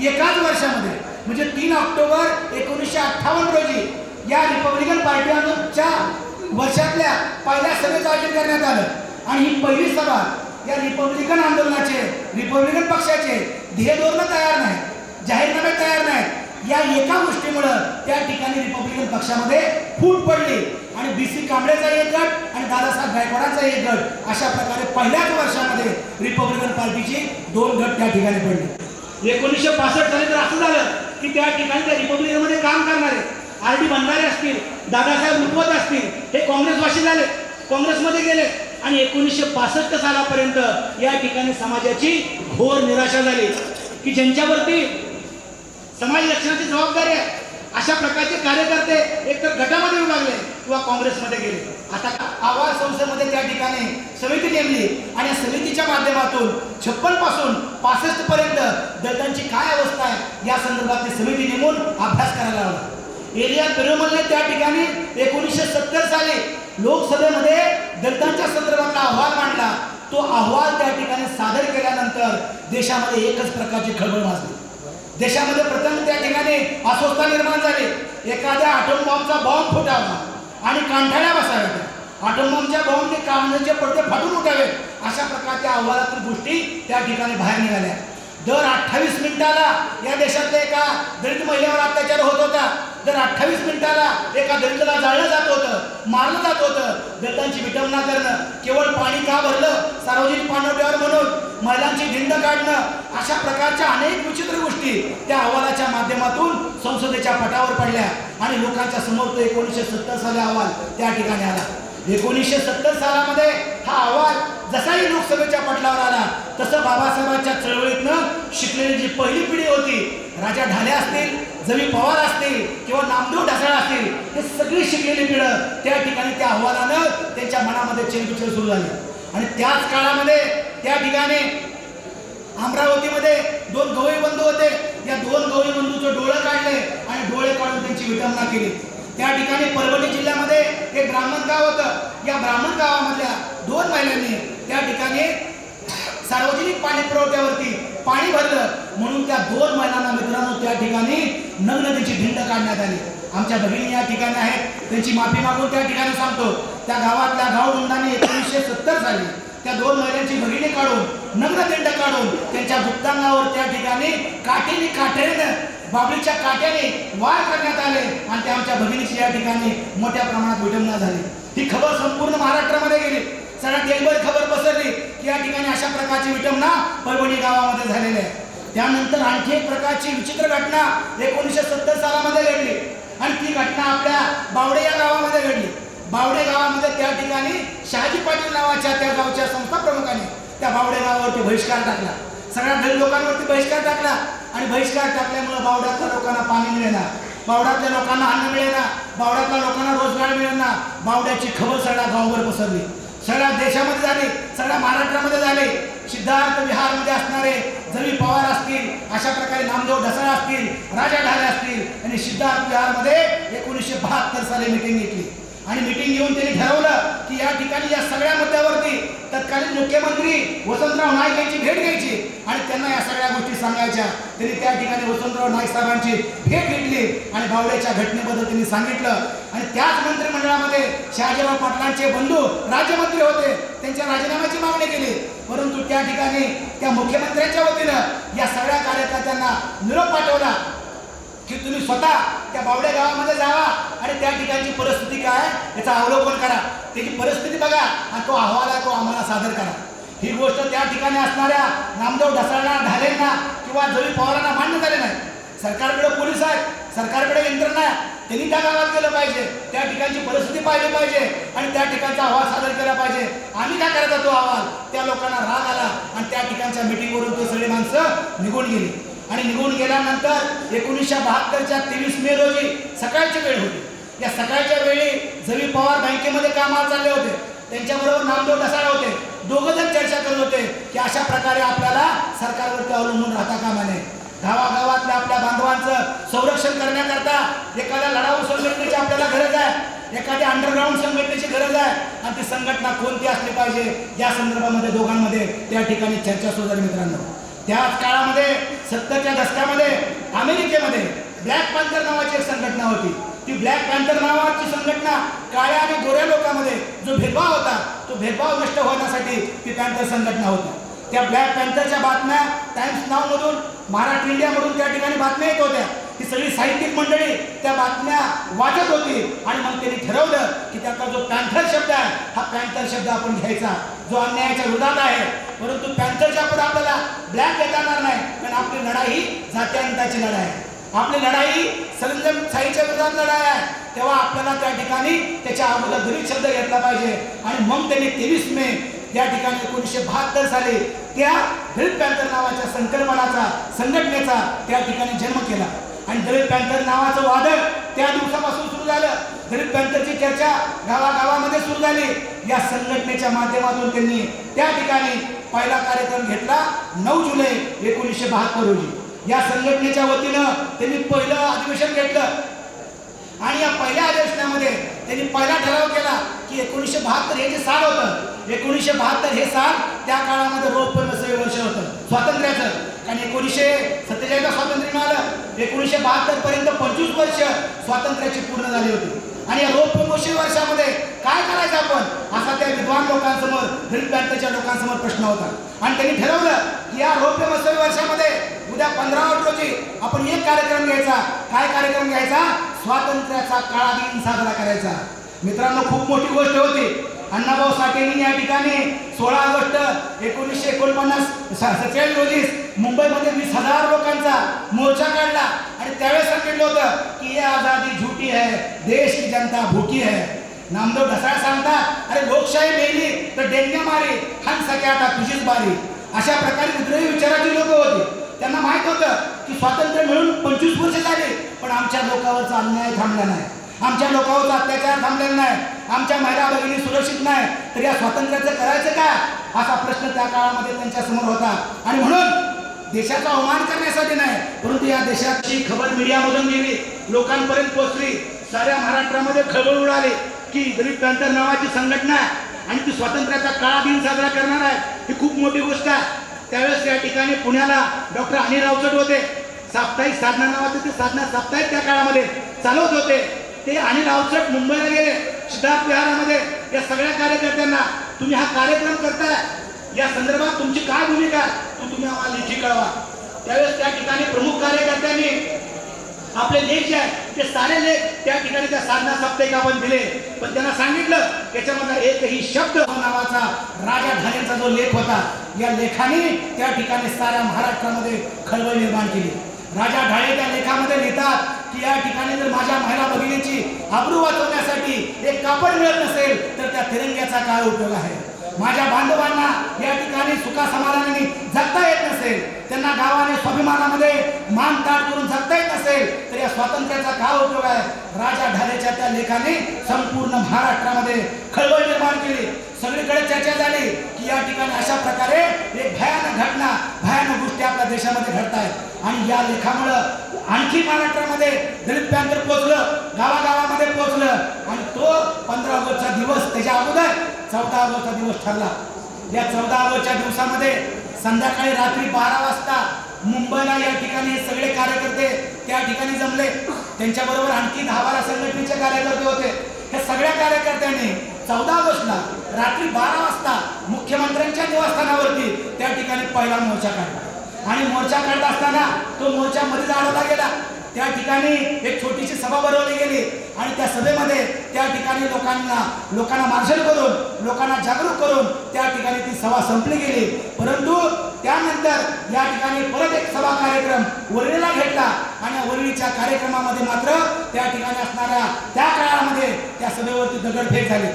एकाच वर्षामध्ये म्हणजे 3 ऑक्टोबर 1958 रोजी या रिपब्लिकन पार्टीच्या वर्षातल्या पहिल्या सभेचं आयोजन करण्यात आलं आणि ही पहिली सभा या रिपब्लिकन आंदोलनाचे, रिपब्लिकन पक्षाचे ध्येय धोरण तयार नाही, जाहीरनामे तयार नाहीत, या एका गोष्टीमुळं त्या ठिकाणी रिपब्लिकन पक्षामध्ये फूट पडली आणि BC कांबळेचा एक गट आणि दादासाहेब गायकवाडांचा एक गट, अशा प्रकारे पहिल्याच वर्षामध्ये रिपब्लिकन पार्टीची 2 गट त्या ठिकाणी पडले. 1965 साली तर असं झालं की त्या ठिकाणी त्या रिपब्लिकनमध्ये काम करणारे RD भंडारे असतील, दादासाहेब रुपवत असतील, हे काँग्रेसवासी झाले, काँग्रेसमध्ये गेले आणि 1965 सालापर्यंत या ठिकाणी समाजाची घोर निराशा झाली की ज्यांच्यावरती समाज रक्षणाची जबाबदारी आहे अशा प्रकारचे कार्यकर्ते एकतर गटामध्ये विभागले किंवा काँग्रेसमध्ये गेले. आता आवाज संसदेमध्ये त्या ठिकाणी समिती नेमली आणि या समितीच्या माध्यमातून 56 पासून 65 पर्यंत दलितांची काय अवस्था आहे या संदर्भातली समिती नेमून अभ्यास करायला लावला. एलिया पेरुमलने त्या ठिकाणी 1970 साली लोकसभेमध्ये दलितांच्या संदर्भातला अहवाल मांडला. तो अहवाल त्या ठिकाणी सादर केल्यानंतर देशामध्ये एकच प्रकारची खळबळ माजली. देशामध्ये प्रथम त्या ठिकाणी अस्वस्थता निर्माण झाली. एखाद्या आटोम बॉम्बचा बॉम्ब फुटावा आणि कांठाळ्या बसाव्यात, आटोम बॉम्बच्या बॉम्बने कानाचे पडदे फाटून उठावे, अशा प्रकारच्या अहवालातील गोष्टी त्या ठिकाणी बाहेर निघाल्या. दर 28 मिनिटाला या देशातल्या एका दलित महिलेवर अत्याचार होत होता. दर 28 मिनिटाला एका दलिताला जाळलं जात होतं, मारलं जात होतं. दलितांची विटंबना करणं, केवळ पाणी का भरलं, सार्वजनिक पाणवठ्यावर म्हणून महिलांची धिंड काढणं, अशा प्रकारच्या अनेक विचित्र गोष्टी त्या अहवालाच्या माध्यमातून संसदेच्या पटावर पडल्या आणि लोकांच्या समोर तो 1970 साली अहवाल त्या ठिकाणी आला. 1970 सालामध्ये हा अहवाल जसाही लोकसभेच्या पटलावर आला तसं बाबासाहेबांच्या चळवळीतनं शिकलेली जी पहिली पिढी होती, राजा ढाले असतील, जमी पवार असतील किंवा नामदेव ढसाळ असतील, हे सगळी शिकलेली पिढं त्या ठिकाणी त्या अहवालानं त्यांच्या मनामध्ये चेलबिचेल सुरू झाली. आणि त्याच काळामध्ये त्या ठिकाणी अमरावतीमध्ये 2 गवई बंधू होते. या 2 गवई बंधूचं डोळे काढले आणि डोळे काढून त्यांची विटंबना केली. त्या ठिकाणी परभणी जिल्ह्यामध्ये एक ब्राह्मण गाव होतं. या ब्राह्मण गावामधल्या 2 महिलांनी त्या ठिकाणी सार्वजनिक पाणी पुरवठ्यावरती पाणी भरलं म्हणून त्या 2 महिलांना मित्रांनो त्या ठिकाणी नग्न त्यांची भिंड काढण्यात आली. आमच्या भगिनी या ठिकाणी आहेत, त्यांची माफी मागून त्या ठिकाणी सांगतो. त्या गावातल्या गावगुंडांनी 1970 साली त्या 2 महिलांची भगिनी काढून, नग्न भिंड काढून त्यांच्या गुप्तांगावर त्या ठिकाणी काठेने बाबळीच्या काट्याने वार करण्यात आले आणि त्या आमच्या भगिनीची या ठिकाणी मोठ्या प्रमाणात विटंबना झाली. ही खबर संपूर्ण महाराष्ट्रामध्ये गेली. सगळ्यात जगभर खबर पसरली की या ठिकाणी अशा प्रकारची विटंबना परभणी गावामध्ये झालेली आहे. त्यानंतर आणखी एक प्रकारची विचित्र घटना 1970 सालामध्ये घडली आणि ती घटना आपल्या बावडे या गावामध्ये घडली. बावडे गावामध्ये त्या ठिकाणी शहाजी पाटील नावाच्या त्या गावच्या संस्था प्रमुखाने त्या बावडे गावावरती बहिष्कार टाकला, सगळ्या दलित लोकांवरती बहिष्कार टाकला आणि बहिष्कार टाकल्यामुळे बावड्यातल्या लोकांना पाणी मिळेना, बावड्यातल्या लोकांना अन्न मिळेना, बावड्यातल्या लोकांना रोजगार मिळेना. बावड्याची खबर सगळ्या गावावर पसरली, सगळ्या देशामध्ये झाली, सगळ्या महाराष्ट्रामध्ये झाले. सिद्धार्थ विहारमध्ये असणारे जवी पवार असतील, अशा प्रकारे नामदेव ढसाळ असतील, राजा ढाले असतील, आणि सिद्धार्थ विहारमध्ये 1972 साली मीटिंग घेतली आणि मीटिंग घेऊन त्यांनी ठरवलं की या ठिकाणी या सगळ्या मुद्द्यावरती तत्कालीन मुख्यमंत्री वसंतराव नाईक यांची भेट घ्यायची आणि त्यांना या सगळ्या गोष्टी सांगायच्या. त्यांनी त्या ठिकाणी वसंतराव नाईक साहेबांची भेट घेतली आणि बावड्याच्या घटनेबद्दल त्यांनी सांगितलं. आणि त्याच मंत्रिमंडळामध्ये शहाजीराव पाटलांचे बंधू राज्यमंत्री होते, त्यांच्या राजीनाम्याची मागणी केली. परंतु त्या ठिकाणी त्या मुख्यमंत्र्यांच्या वतीनं या सगळ्या कार्यकर्त्यांना निरोप पाठवला की तुम्ही स्वतः त्या बावड्या गावामध्ये जावा आणि त्या ठिकाणची परिस्थिती काय याचं अवलोकन करा, त्याची परिस्थिती बघा आणि तो अहवाल आहे तो आम्हाला सादर करा. ही गोष्ट त्या ठिकाणी असणाऱ्या नामदेव ढसाळांना, ढालेंना किंवा जवी पवारांना मान्य झाले नाही. सरकारकडे पोलीस आहेत, सरकारकडे यंत्रणा आहे, त्यांनी त्या गावात गेलं पाहिजे, त्या ठिकाणची परिस्थिती पाहिली पाहिजे आणि त्या ठिकाणचा अहवाल सादर केला पाहिजे. आम्ही काय करायचा तो अहवाल, त्या लोकांना राग आला आणि त्या ठिकाणच्या मीटिंगवरून ते सगळी माणसं निघून गेली. आणि निघून गेल्यानंतर 1972च्या 23 मे रोजी सकाळची वेळ होती. या सकाळच्या वेळी जवी पवार बँकेमध्ये कामाला चालले होते, त्यांच्याबरोबर नामदेव ढसाळ होते. दोघं जण चर्चा करत होते की अशा प्रकारे आपल्याला सरकारवरती अवलंबून राहता कामा नये. गावागावातल्या आपल्या बांधवांचं संरक्षण करण्याकरता एखाद्या लढाऊ संघटनेची आपल्याला गरज आहे, एखाद्या अंडरग्राऊंड संघटनेची गरज आहे आणि ती संघटना कोणती असली पाहिजे या संदर्भामध्ये दोघांमध्ये त्या ठिकाणी चर्चा सुरू झाली. मित्रांनो, त्याच काळामध्ये 70च्या दशकामध्ये अमेरिकेमध्ये ब्लॅक पॅन्थर नावाची एक संघटना होती. ती ब्लॅक पॅन्थर नावाची संघटना काळ्या आणि गोऱ्या लोकांमध्ये जो भेदभाव होता तो भेदभाव नष्ट होण्यासाठी ती पॅन्थर संघटना होती. त्या ब्लॅक पॅन्थरच्या बातम्या टाइम्स नावमधून, महाराष्ट्र इंडियामधून त्या ठिकाणी बातम्या येत होत्या. ही सगळी साहित्यिक मंडळी त्या बातम्या वाचत होती आणि मग त्यांनी ठरवलं की त्याचा जो पॅन्थर शब्द आहे हा पॅन्थर शब्द आपण घ्यायचा, जो अन्यायाच्या विरोधात आहे. परंतु पॅन्थरच्या पुढे आपल्याला ब्लॅक येता येणार नाही, कारण आपली लढाई ही जात्यांताची लढाई आहे, आपली लढाई सरंजामशाहीच्या विरोधात लढाई आहे. तेव्हा आपल्याला त्या ठिकाणी त्याच्या अगोदर दलित शब्द घेतला पाहिजे. आणि मग त्यांनी 23 मे त्या ठिकाणी 1972 साली त्या दलित पॅन्थर नावाच्या संकल्पनाचा, संघटनेचा त्या ठिकाणी जन्म केला. आणि दलित पॅन्थर नावाचं वादळ त्या दिवसापासून सुरू झालं. दलित पॅन्थरची चर्चा गावागावामध्ये सुरू झाली. या संघटनेच्या माध्यमातून त्यांनी त्या ठिकाणी पहिला कार्यक्रम घेतला 9 जुलै 1972 रोजी. या संघटनेच्या वतीनं त्यांनी पहिलं अधिवेशन घेतलं आणि या पहिल्या अधिवेशनामध्ये त्यांनी पहिला ठराव केला की 1972 हे जे साल होतं, 1972 हे साल त्या काळामध्ये रौप्य महोत्सवी वर्ष होतं स्वातंत्र्याचं. आणि 1947ला स्वातंत्र्य मिळालं, 1972 पर्यंत 25 वर्ष स्वातंत्र्याची पूर्ण झाली होती. आणि या रौप्य महोत्सवी वर्षामध्ये काय करायचं आपण, असा त्या विद्वान लोकांसमोर, दलित पॅन्थरच्या लोकांसमोर प्रश्न होता. आणि त्यांनी ठरवलं की या रौप्य महोत्सवी वर्षामध्ये उद्या 15 ऑगस्ट रोजी आपण एक कार्यक्रम घ्यायचा. काय कार्यक्रम घ्यायचा? स्वातंत्र्याचा काळा दिन साजरा करायचा. मित्रांनो, खूप मोठी गोष्ट होती. अण्णाभाऊ साठेंनी या ठिकाणी 16 ऑगस्ट 1947 रोजी मुंबईमध्ये 20,000 लोकांचा मोर्चा काढला आणि त्यावेळेस सांगितलं होतं की ये आजादी झूठी है, देश की जनता भूकी है. नामदेव ढसाळ सांगतात, अरे लोकशाही मेली तर डेंग्या मारी, खान सके आता तुझीच बारी. अशा प्रकारे विद्रोही विचाराची लोक होती. त्यांना माहित होतं की स्वातंत्र्य मिळून 25 वर्ष झाली पण आमच्या लोकांवरचा अन्याय थांबला नाही, आमच्या लोकांवरचा अत्याचार थांबलेला नाही, आमच्या महिला भगिनी सुरक्षित नाही, तर या स्वातंत्र्याचं करायचं काय, असा प्रश्न त्या काळामध्ये त्यांच्या समोर होता. आणि म्हणून देशाचा अवमान करण्यासाठी नाही, परंतु या देशाची खबर मीडियामधून गेली, लोकांपर्यंत पोहोचली, साऱ्या महाराष्ट्रामध्ये खळबळ उडाली की दलित पॅन्थर नावाची संघटना आणि ती स्वातंत्र्याचा काळा दिन साजरा करणार आहे. ही खूप मोठी गोष्ट आहे. त्यावेळेस या ठिकाणी पुण्याला डॉक्टर अनिल रावचट होते. साप्ताहिक साधना नावाचं ते साधना साप्ताहिक त्या काळामध्ये चालवत होते. ते अनिल रावचट मुंबईला गेले, सिद्धार्थ विहारामध्ये या सगळ्या कार्यकर्त्यांना तुम्ही हा कार्यक्रम करताय, या संदर्भात तुमची काय भूमिका तुम्ही आम्हाला लेखी कळवा. त्यावेळेस त्या ठिकाणी प्रमुख कार्यकर्त्यांनी आपले लेख जे आहेत ते सारे लेख त्या ठिकाणी त्या साधना साप्ताहिक आपण दिले. पण त्यांना सांगितलं त्याच्यामधला एकही शब्द नावाचा राजा ढालेंचा जो लेख होता, या लेखाने त्या ठिकाणी साऱ्या महाराष्ट्रामध्ये खळबळ निर्माण केली. राजा ढाले त्या लेखामध्ये लिहितात की या ठिकाणी जर माझ्या महिला भगिनीची आबरू वाचवण्यासाठी एक कापड मिळत नसेल तर त्या तिरंग्याचा काय उपयोग आहे. माझ्या बांधवांना या ठिकाणी सुखा समाधानाने जगता येत नसेल, त्यांना गावाने स्वाभिमानामध्ये मान ताट करून जगता येत नसेल, तर या स्वातंत्र्याचा काय उपयोग आहे? राजा ढालेच्या त्या लेखाने संपूर्ण महाराष्ट्रामध्ये खळबळ निर्माण केली. सगळीकडे चर्चा झाली की या ठिकाणी अशा प्रकारे एक भयानक घटना, भयानक गोष्टी आपल्या देशामध्ये घडत आहेत. आणि या लेखामुळं आणखी महाराष्ट्रामध्ये दलित पॅंथर पोहोचलं, गावागावामध्ये पोहोचलं. आणि तो 15 ऑगस्टचा दिवस, त्याच्या अगोदर 14 ऑगस्टचा दिवस ठरला. या 14 ऑगस्टच्या दिवसामध्ये संध्याकाळी रात्री 12 वाजता मुंबईला या ठिकाणी हे सगळे कार्यकर्ते त्या ठिकाणी जमले. त्यांच्याबरोबर आणखी 10-12 संघटनेचे कार्यकर्ते होते. हे सगळ्या कार्यकर्त्यांनी 14 ऑगस्टला रात्री 12 वाजता मुख्यमंत्र्यांच्या निवासस्थानावरती त्या ठिकाणी पहिला मोर्चा काढला. आणि मोर्चा काढत असताना तो मोर्चा मध्ये जाळवला गेला. त्या ठिकाणी एक छोटीशी सभा भरवली गेली आणि त्या सभेमध्ये त्या ठिकाणी लोकांना मार्शल करून, लोकांना जागरूक करून त्या ठिकाणी ती सभा संपली गेली. परंतु त्यानंतर या ठिकाणी परत एक सभा कार्यक्रम वरळीला घेतला आणि वरळीच्या कार्यक्रमामध्ये मात्र त्या ठिकाणी असणाऱ्या त्या काळामध्ये त्या सभेवरती दगडफेक झाली.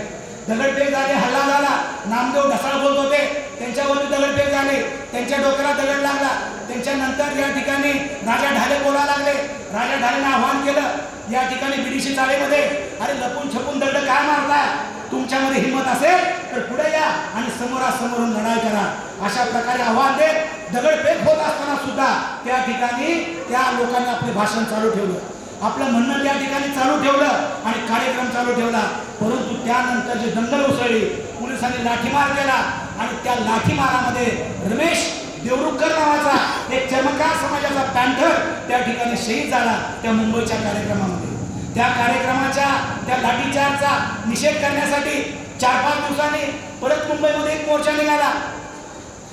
दगडफेक झाली, हल्ला झाला. नामदेव ढसाळ बोलत होते, त्यांच्यावरती दगडफेक झाली. त्यांच्या डोक्याला दगड लागला. त्यांच्यानंतर या ठिकाणी राजा ढाले बोलायला लागले. राजा ढालेने आव्हान केलं या ठिकाणी बीडीसी चाळीमध्ये, अरे लपून छपून दगड काय मारताय? तुमच्यामध्ये हिंमत असेल तर पुढे या आणि समोरासमोरून लढाई करा. अशा प्रकारे आव्हान देत दगडफेक होत असताना सुद्धा त्या ठिकाणी त्या लोकांनी आपले भाषण चालू ठेवलं, आपलं म्हणणं त्या ठिकाणी चालू ठेवलं आणि कार्यक्रम चालू ठेवला. परंतु त्यानंतर जी दंगल उसळली, पोलिसांनी लाठीमार केला आणि त्या लाठीमारामध्ये रमेश देवरुखकर नावाचा एक चमत्कार समाजाचा पॅंथर त्या ठिकाणी शहीद झाला त्या मुंबईच्या कार्यक्रमामध्ये. त्या कार्यक्रमाच्या त्या लाठीचार्जचा निषेध करण्यासाठी 4-5 दिवसांनी परत मुंबईमध्ये एक मोर्चा निघाला.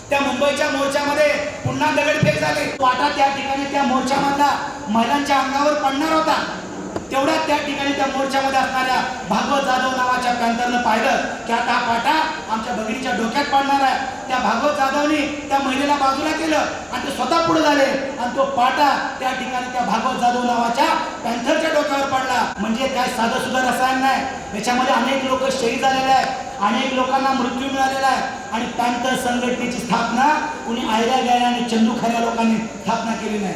त्या मुंबईच्या मोर्चामध्ये पुन्हा दगडफेक झाली. पाटा त्या ठिकाणी त्या मोर्चामधला महिलांच्या अंगावर पडणार होता. तेवढ्यात त्या ठिकाणी त्या मोर्चामध्ये असणाऱ्या भागवत जाधव नावाच्या पॅंथरनं पाहिलं की आता हा पाटा आमच्या भगिनीच्या डोक्यात पडणार आहे. त्या भागवत जाधवनी त्या महिलेला बाजूला केलं आणि ते स्वतः पुढे झाले आणि तो पाटा त्या ठिकाणी त्या भागवत जाधव नावाच्या पॅंथरच्या डोक्यावर पडला. म्हणजे काय साधं सुद्धा रसायन नाही, याच्यामध्ये अनेक लोक शहीद झालेले आहेत, अनेक लोकांना मृत्यू मिळालेला आहे. आणि पॅंथर संघटनेची स्थापना कुणी आयऱ्या गॅऱ्या आणि चंदू खऱ्या लोकांनी स्थापना केली नाही.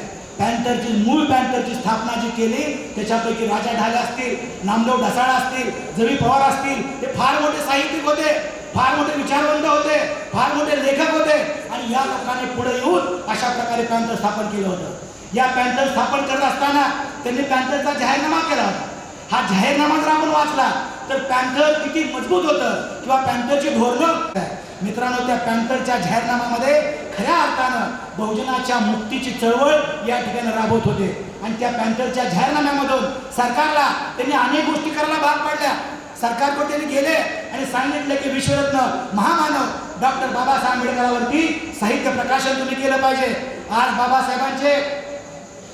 मूळ पॅंथरची स्थापना जी केली त्याच्यापैकी राजा ढाले असतील, नामदेव ढसाळ असतील, जवी पवार असतील, हे फार मोठे साहित्यिक होते, फार मोठे विचारवंत होते, फार मोठे लेखक होते. आणि या लोकांनी पुढे येऊन अशा प्रकारे पॅंथर स्थापन केलं होतं. या पॅंथर स्थापन करत असताना त्यांनी पॅंथरचा जाहीरनामा केला होता. हा जाहीरनामा जर आपण वाचला तर पॅंथर किती मजबूत होतं किंवा पॅंथरची धोरणं. मित्रांनो, त्या पॅंथरच्या जाहीरनाम्यामध्ये खऱ्या अर्थानं बहुजनाच्या मुक्तीची चळवळ या ठिकाणी राबवत होते. आणि त्या पॅंथरच्या जाहीरनाम्यामधून सरकारला त्यांनी अनेक गोष्टी करायला भाग पाडल्या. सरकारकडे त्यांनी गेले आणि सांगितलं की विश्वरत्न महामानव डॉक्टर बाबासाहेब आंबेडकरांवरती साहित्य प्रकाशन तुम्ही केलं पाहिजे. आज बाबासाहेबांचे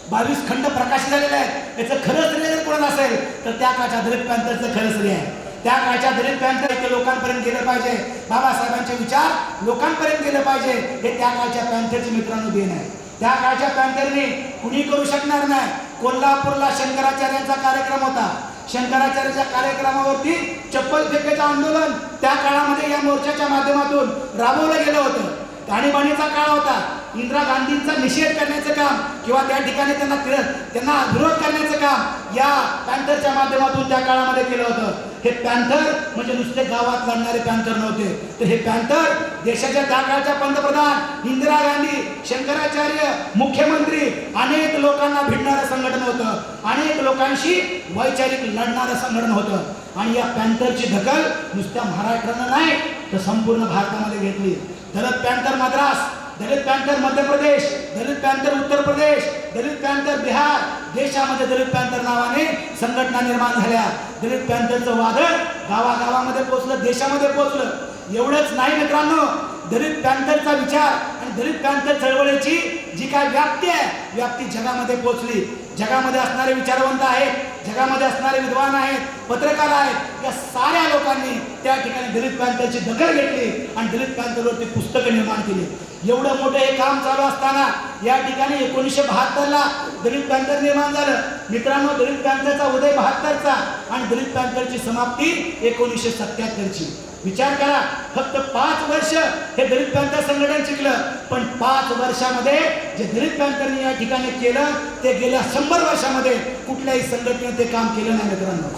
22 खंड प्रकाशित झालेले आहेत. याचं खरं श्रेय जर कोणाला असेल तर त्या काळच्या दलित पॅंथरचं खरं श्रेय आहे. त्या काळच्या दलित पॅंथर ते लोकांपर्यंत गेलं पाहिजे, बाबासाहेबांचे विचार लोकांपर्यंत गेले पाहिजे, हे त्या काळच्या पॅंथरची मित्रांनो देण आहे. त्या काळच्या पॅंथरने कुणी करू शकणार नाही. कोल्हापूरला शंकराचार्यांचा कार्यक्रम होता. शंकराचार्याच्या कार्यक्रमावरती चप्पल फेकेचं आंदोलन त्या काळामध्ये या मोर्चाच्या माध्यमातून राबवलं गेलं होतं. आणीबाणीचा काळ होता. इंदिरा गांधींचा निषेध करण्याचं काम किंवा त्या ठिकाणी त्यांना विरोध करण्याचं काम या पॅंथरच्या माध्यमातून त्या काळामध्ये केलं होतं. हे पॅंथर म्हणजे नुसते गावात लढणारे पॅंथर नव्हते, तर हे पॅंथर देशाच्या त्या काळच्या पंतप्रधान इंदिरा गांधी, शंकराचार्य, मुख्यमंत्री अनेक लोकांना भिडणारं संघटन होतं. अनेक लोकांशी वैचारिक लढणारं संघटन होतं. आणि या पॅंथरची दखल नुसत्या महाराष्ट्रानं नाही तर संपूर्ण भारतामध्ये घेतली. दलित पॅंथर मद्रास, दलित पॅंथर मध्य प्रदेश, दलित पॅंथर उत्तर प्रदेश, दलित पॅंथर बिहार, देशामध्ये दलित पॅंथर नावाने संघटना निर्माण झाल्या. दलित पॅंथरचं वादळ गावागावामध्ये पोहोचलं, देशामध्ये पोहोचलं. एवढंच नाही मित्रांनो, दलित पॅंथरचा विचार आणि दलित पॅंथर चळवळीची जी काय व्याप्ती आहे, व्याप्ती जगामध्ये पोहोचली. जगामध्ये असणारे विचारवंत आहेत, जगामध्ये असणारे विद्वान आहेत, पत्रकार आहेत, या साऱ्या लोकांना लोकांनी त्या ठिकाणी दलित पॅंथरची दखल घेतली आणि दलित पॅंथरवरती पुस्तकं निर्माण केली. एवढं मोठं हे काम चालू असताना या ठिकाणी 1972ला दलित पॅंथर निर्माण झालं. मित्रांनो, दलित पॅंथरचा उदय 72चा आणि दलित पॅंथरची समाप्ती 1977ची. विचार करा, फक्त 5 वर्ष हे दलित पॅंथर संघटन शिकलं, पण 5 वर्षामध्ये जे दलित पॅंथरने या ठिकाणी केलं ते गेल्या 100 वर्षामध्ये कुठल्याही संघटनेने ते काम केलं नाही. मित्रांनो,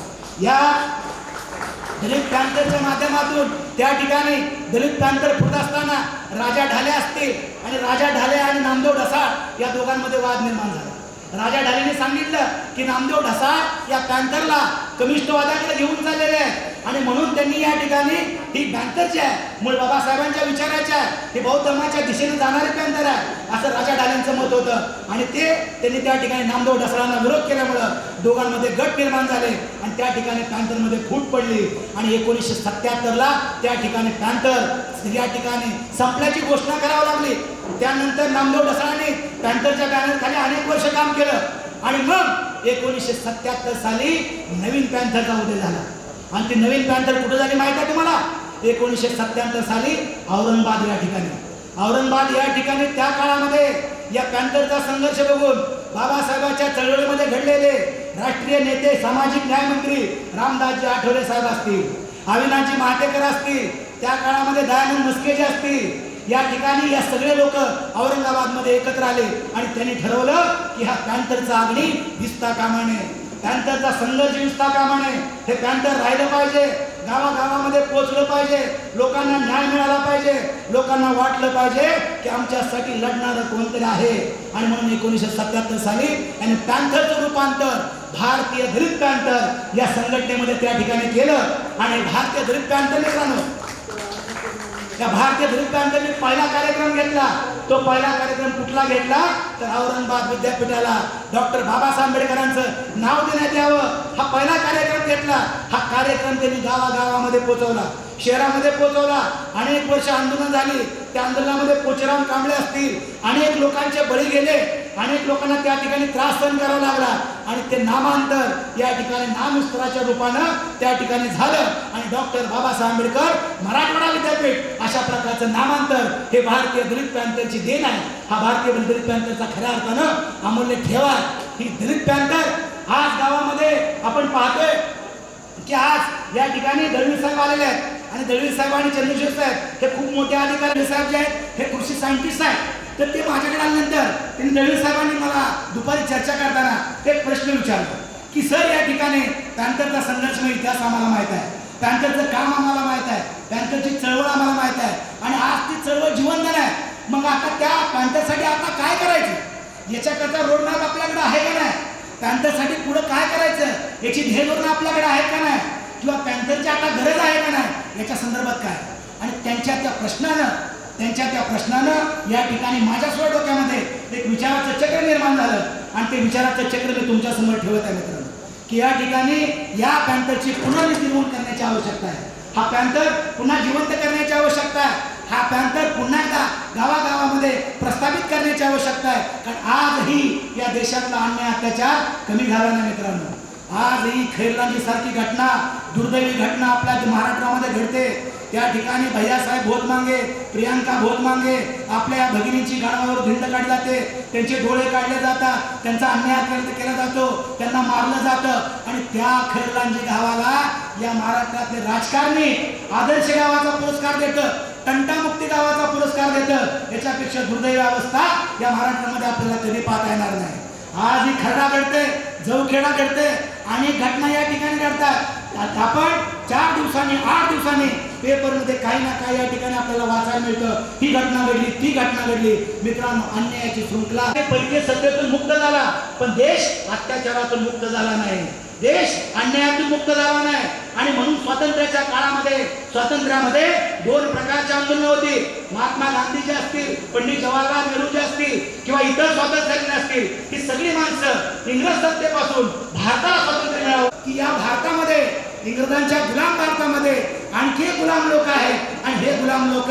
या दलित पॅंथरच्या माध्यमातून त्या ठिकाणी दलित पॅंथर फुटत असताना राजा ढाले असतील आणि राजा ढाले आणि नामदेव ढसाळ या दोघांमध्ये वाद निर्माण झाला. राजा ढालेने सांगितलं की नामदेव ढसाळ या पॅंथरला कमिष्टवादाकडे घेऊन चाललेले आहेत आणि म्हणून त्यांनी या ठिकाणी ही पॅंथर जी आहे मूळ बाबासाहेबांच्या विचाराची आहे, ही बौद्ध धर्माच्या दिशेने जाणारी पॅंथर आहे असं राजा ढालेंचं मत होतं. आणि त्यांनी त्या ठिकाणी नामदेव ढसाळांना विरोध केल्यामुळं दोघांमध्ये गट निर्माण झाले आणि त्या ठिकाणी पॅंथरमध्ये फूट पडली आणि 1977ला त्या ठिकाणी पॅंथर या ठिकाणी संपल्याची घोषणा करावी लागली. त्यानंतर नामदेव ढसाळांनी पॅंथरच्या बॅनरखाली अनेक वर्ष काम केलं आणि मग 1977 साली नवीन पॅंथरचा उदय झाला. आणि ती नवीन पॅंथर कुठे झाली माहिती आहे तुम्हाला? 1977 साली औरंगाबाद या ठिकाणी. औरंगाबाद या ठिकाणी त्या काळामध्ये या पॅंथरचा संघर्ष बघून बाबासाहेबांच्या चळवळीमध्ये घडलेले राष्ट्रीय नेते सामाजिक न्याय मंत्री रामदासजी आठवले साहेब असतील, अविनाशजी महातेकर असतील, त्या काळामध्ये दयानंद मस्केजी असतील, या ठिकाणी या सगळे लोक औरंगाबादमध्ये एकत्र आले आणि त्यांनी ठरवलं की हा पॅंथरचा अग्नी दिसता कामा नये, पॅंथरचा संघर्ष दिसता कामा नये, हे पॅंथर राहिलं पाहिजे, गावागावामध्ये पोहोचलं पाहिजे, लोकांना न्याय मिळाला पाहिजे, लोकांना वाटलं पाहिजे की आमच्यासाठी लढणारं कोणतरी आहे. आणि म्हणून 1977 साली यांनी पॅंथरचं रूपांतर भारतीय दलित पॅंथर या संघटनेमध्ये त्या ठिकाणी केलं. आणि भारतीय दलित पॅंथरने या भारतीय दलित पॅंथरने पहिला कार्यक्रम घेतला. तो पहिला कार्यक्रम कुठला घेतला तर औरंगाबाद विद्यापीठाला डॉक्टर बाबासाहेब आंबेडकरांचं नाव देण्यात यावं हा पहिला कार्यक्रम घेतला. हा कार्यक्रम त्यांनी गावागावामध्ये पोहोचवला, शहरामध्ये पोहोचवला. अनेक वर्ष आंदोलन झाली. त्या आंदोलनामध्ये पोचराम कांबळे असतील, अनेक लोकांचे बळी गेले, अनेक लोकांना त्या ठिकाणी त्रास सहन करावा लागला आणि ते नामांतर या ठिकाणी नामविस्ताराच्या रूपानं त्या ठिकाणी झालं. आणि डॉक्टर बाबासाहेब आंबेडकर मराठवाडा विद्यापीठ अशा प्रकारचं नामांतर हे भारतीय दलित पॅंथरची देण आहे. हा भारतीय दलित पॅंथरचा खऱ्या अर्थानं अमूल्य ठेवा आहे. ही दलित पॅंथर आज गावामध्ये आपण पाहतोय की आज या ठिकाणी दळवी साहेब आलेले आहेत आणि दळवी साहेब आणि चंद्रशेखर साहेब हे खूप मोठे अधिकारी साहेब जे आहेत हे कृषी सायंटिस्ट आहेत. तर ते माझ्याकडे आल्यानंतर त्यांनी दळवी साहेबांनी मला दुपारी चर्चा करताना एक प्रश्न विचारला की सर या ठिकाणी पॅंथरचा संघर्षमय इतिहास आम्हाला माहीत आहे, पॅंथरचं काम आम्हाला माहीत आहे, पॅंथरची चळवळ आम्हाला माहीत आहे आणि आज ती चळवळ जिवंत आहे. मग आता त्या पॅंथरसाठी आता काय करायचं, याच्याकरता रोडमॅप आपल्याकडे आहे का नाही, पॅंथरसाठी पुढं काय करायचं याची ध्येयधोरणं आपल्याकडे आहेत का नाही, किंवा पॅंथरची आता गरज आहे का नाही, याच्या संदर्भात काय. आणि त्यांच्या त्या प्रश्नानं या ठिकाणी माझ्यासुद्धा डोक्यामध्ये एक विचाराचं चक्र निर्माण झालं आणि ते विचाराचं चक्र मी तुमच्यासमोर ठेवत आहे मित्रांनो की या ठिकाणी या पॅंथरची पुनर्निर्माण करण्याची आवश्यकता आहे. हा पॅंथर पुन्हा जिवंत करण्याची आवश्यकता आहे. हा पॅंथर पुन्हा एकदा गावागावामध्ये प्रस्थापित करण्याची आवश्यकता आहे. कारण आजही या देशातला अन्याय अत्याचार कमी झाला नाही मित्रांनो. आजही खैरलांची सारखी घटना, दुर्दैवी घटना आपल्या महाराष्ट्रामध्ये घडते. त्या ठिकाणी भैयासाहेब भोतमांगे, प्रियांका भोतमांगे आपल्या भगिनींची गाडावर भिंत काढली जाते, त्यांचे डोळे काढले जातात, त्यांचा अन्याय केला जातो, त्यांना मारलं जातं. आणि त्या खैरलांची गावाला या महाराष्ट्रातले राजकारणी आदर्श गावाचा पुरस्कार देतं, तंटामुक्ती गावाचा पुरस्कार देतं. याच्यापेक्षा दुर्दैवी अवस्था या महाराष्ट्रामध्ये आपल्याला कधी पाहता येणार नाही. आज ही खरडा घडते, जवखेडा घडते, अनेक घटना या ठिकाणी घडतात. आपण 4 दिवसांनी 8 दिवसांनी पेपरमध्ये काही ना काही या ठिकाणी आपल्याला वाचायला मिळतं, ही घटना घडली, ती घटना घडली. मित्रांनो, अन्यायाची शृंखला पैकी सत्तेतून मुक्त झाला, पण देश अत्याचारातून मुक्त झाला नाही, देश अन्यायातून मुक्त झाला नाही. आणि म्हणून स्वातंत्र्याच्या काळामध्ये स्वातंत्र्यामध्ये 2 प्रकारची आंदोलनं होती. महात्मा गांधीजी असतील, पंडित जवाहरलाल नेहरूजी असतील किंवा इतर स्वातंत्र्य असतील, ही सगळी माणसं इंग्रज सत्तेपासून भारताला स्वातंत्र्य मिळावं की या भारतामध्ये इंग्रजांच्या गुलाम भारतामध्ये आणखी गुलाम लोक आहेत आणि हे गुलाम लोक